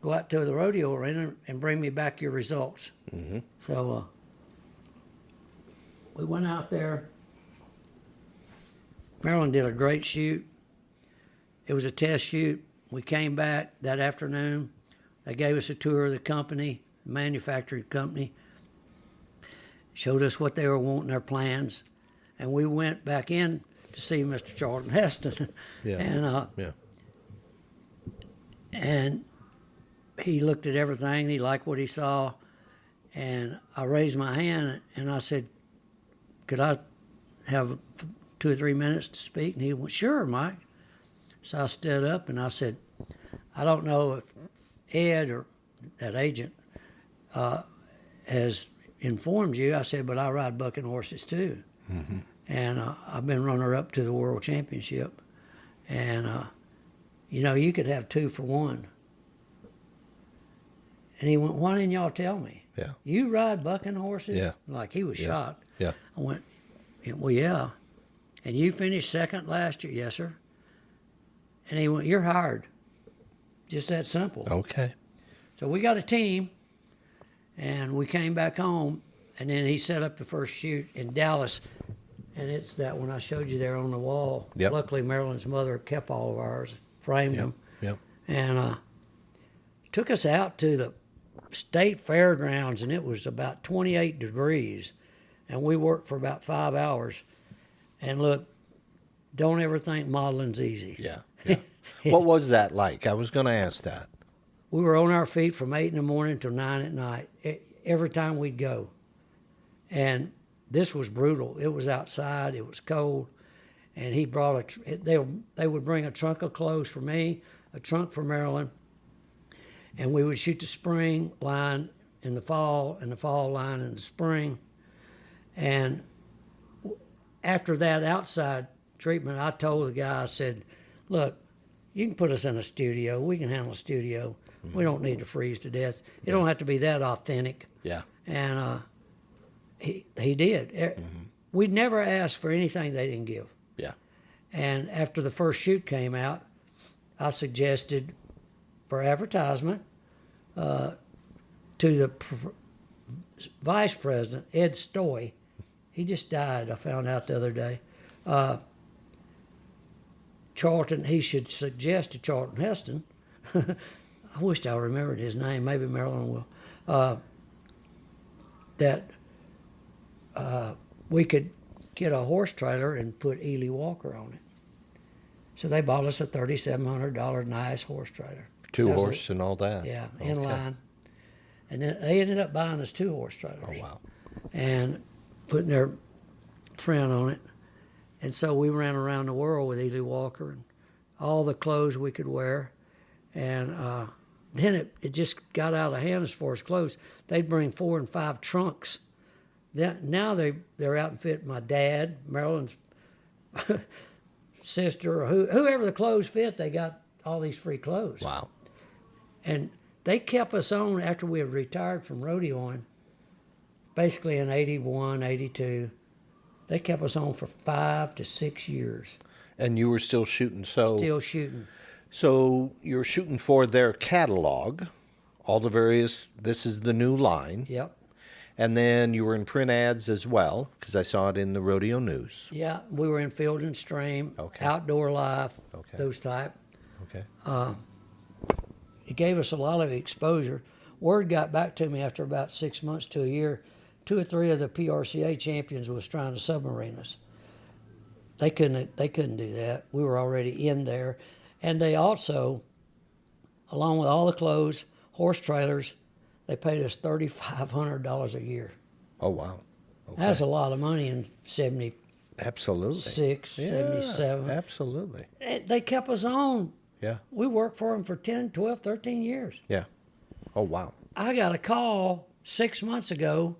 go out to the rodeo arena and bring me back your results. Mm-hmm. So we went out there. Marilyn did a great shoot. It was a test shoot. We came back that afternoon. They gave us a tour of the company, the manufacturing company, showed us what they were wanting, their plans, and we went back in to see Mr. Charlton Heston. Yeah. And he looked at everything. He liked what he saw. And I raised my hand and I said, could I have 2 or 3 minutes to speak? And he went, sure, Mike. So I stood up and I said, I don't know if Ed or that agent has informed you. I said, but I ride bucking horses too. Mm-hmm. And I've been runner-up to the World Championship. And, you could have 2 for 1. And he went, why didn't y'all tell me? Yeah. You ride bucking horses? Yeah. Like he was shocked. Yeah. I went, well, yeah. And you finished second last year? Yes, sir. And he went, you're hired. Just that simple. Okay. So we got a team, and we came back home, and then he set up the first shoot in Dallas, and it's that one I showed you there on the wall. Yep. Luckily, Marilyn's mother kept all of ours, framed them, Yep. and took us out to the state fairgrounds, and it was about 28 degrees, and we worked for about 5 hours. And look, don't ever think modeling's easy. Yeah. Yeah. What was that like? I was going to ask that. We were on our feet from 8 in the morning till 9 at night, every time we'd go. And this was brutal. It was outside, it was cold, and he brought they would bring a trunk of clothes for me, a trunk for Marilyn, and we would shoot the spring line in the fall and the fall line in the spring. And after that outside treatment, I told the guy, I said, look, you can put us in a studio. We can handle a studio. Mm-hmm. We don't need to freeze to death. It don't have to be that authentic. Yeah. And he did. Mm-hmm. We'd never asked for anything they didn't give. Yeah. And after the first shoot came out, I suggested for advertisement to the vice president, Ed Stoy. He just died, I found out the other day. Charlton, he should suggest to Charlton Heston, I wished I remembered his name, maybe Marilyn will, that we could get a horse trailer and put Ely Walker on it. So they bought us a $3,700 nice horse trailer. 2 horse and all that? Yeah, inline. And then they ended up buying us 2 horse trailers. Oh, wow. And putting their print on it. And so we ran around the world with Ely Walker and all the clothes we could wear. And then it just got out of hand as far as clothes. They'd bring 4 and 5 trunks. Now they're outfitting my dad, Marilyn's sister, or whoever the clothes fit, they got all these free clothes. Wow. And they kept us on after we had retired from rodeoing, basically in 81, 82. They kept us on for 5 to 6 years. And you were still shooting, so... Still shooting. So you're shooting for their catalog, all the various, this is the new line. Yep. And then you were in print ads as well, because I saw it in the Rodeo News. Yeah, we were in Field and Stream, Outdoor Life, those type. Okay. It gave us a lot of exposure. Word got back to me after about 6 months to a year. 2 or 3 of the PRCA champions was trying to submarine us. They couldn't do that. We were already in there. And they also along with all the clothes, horse trailers. They paid us $3,500 a year. Oh, wow. Okay. That's a lot of money in 76, Absolutely. 77. Absolutely. They kept us on. Yeah. We worked for them for 10, 12, 13 years. Yeah. Oh, wow. I got a call 6 months ago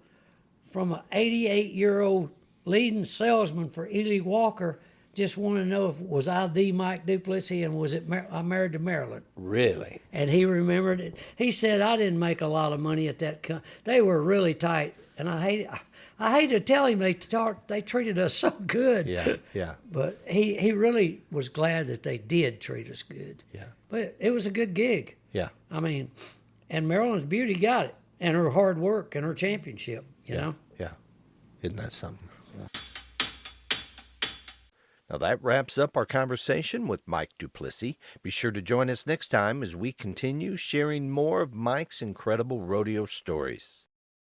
from an 88-year-old leading salesman for Ely Walker. Just wanted to know if was I the Mike Duplissey and was it I married to Marilyn. Really? And he remembered it. He said I didn't make a lot of money at that they were really tight, and I hate to tell him they treated us so good. Yeah, yeah. But he really was glad that they did treat us good. Yeah. But it was a good gig. Yeah. I mean, and Marilyn's beauty got it, and her hard work and her championship, you know? Yeah. Isn't that something? Now that wraps up our conversation with Mike Duplissey. Be sure to join us next time as we continue sharing more of Mike's incredible rodeo stories.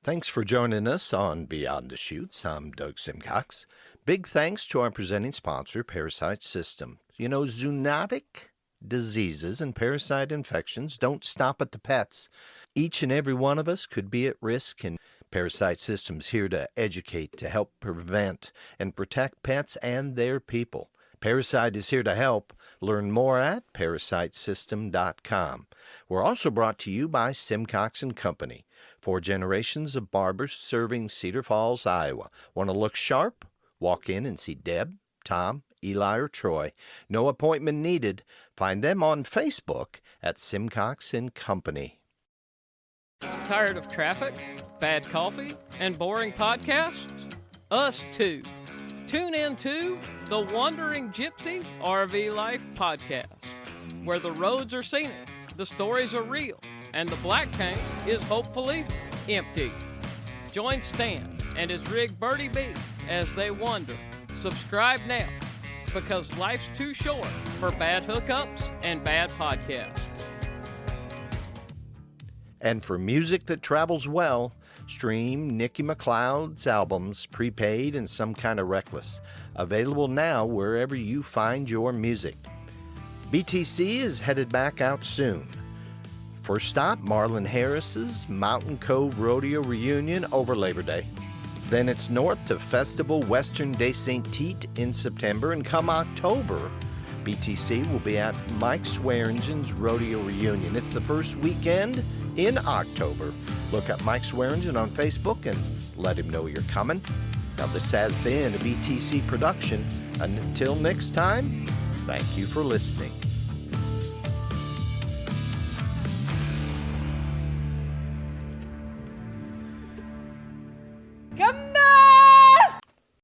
Thanks for joining us on Beyond the Chutes. I'm Doug Simcox. Big thanks to our presenting sponsor, ParaSight System. You know, zoonotic diseases and parasite infections don't stop at the pets. Each and every one of us could be at risk, and ParaSight System's here to educate, to help prevent and protect pets and their people. ParaSight is here to help. Learn more at ParaSightSystem.com. We're also brought to you by Simcox & Company. 4 generations of barbers serving Cedar Falls, Iowa. Want to look sharp? Walk in and see Deb, Tom, Eli, or Troy. No appointment needed. Find them on Facebook at Simcox & Company. Tired of traffic, bad coffee, and boring podcasts? Us too. Tune in to the Wandering Gypsy RV Life Podcast, where the roads are scenic, the stories are real, and the black tank is hopefully empty. Join Stan and his rig Birdie B as they wander. Subscribe now, because life's too short for bad hookups and bad podcasts. And for music that travels well, stream Nicky McLeod's albums, Prepaid and Some Kind of Reckless. Available now wherever you find your music. BTC is headed back out soon. First stop, Marlon Harris's Mountain Cove Rodeo Reunion over Labor Day. Then it's north to Festival Western de St. Tite in September, and come October, BTC will be at Mike Swearingen's Rodeo Reunion. It's the first weekend in October. Look up Mike Swearingen on Facebook and let him know you're coming. Now, this has been a BTC production. Until next time, thank you for listening.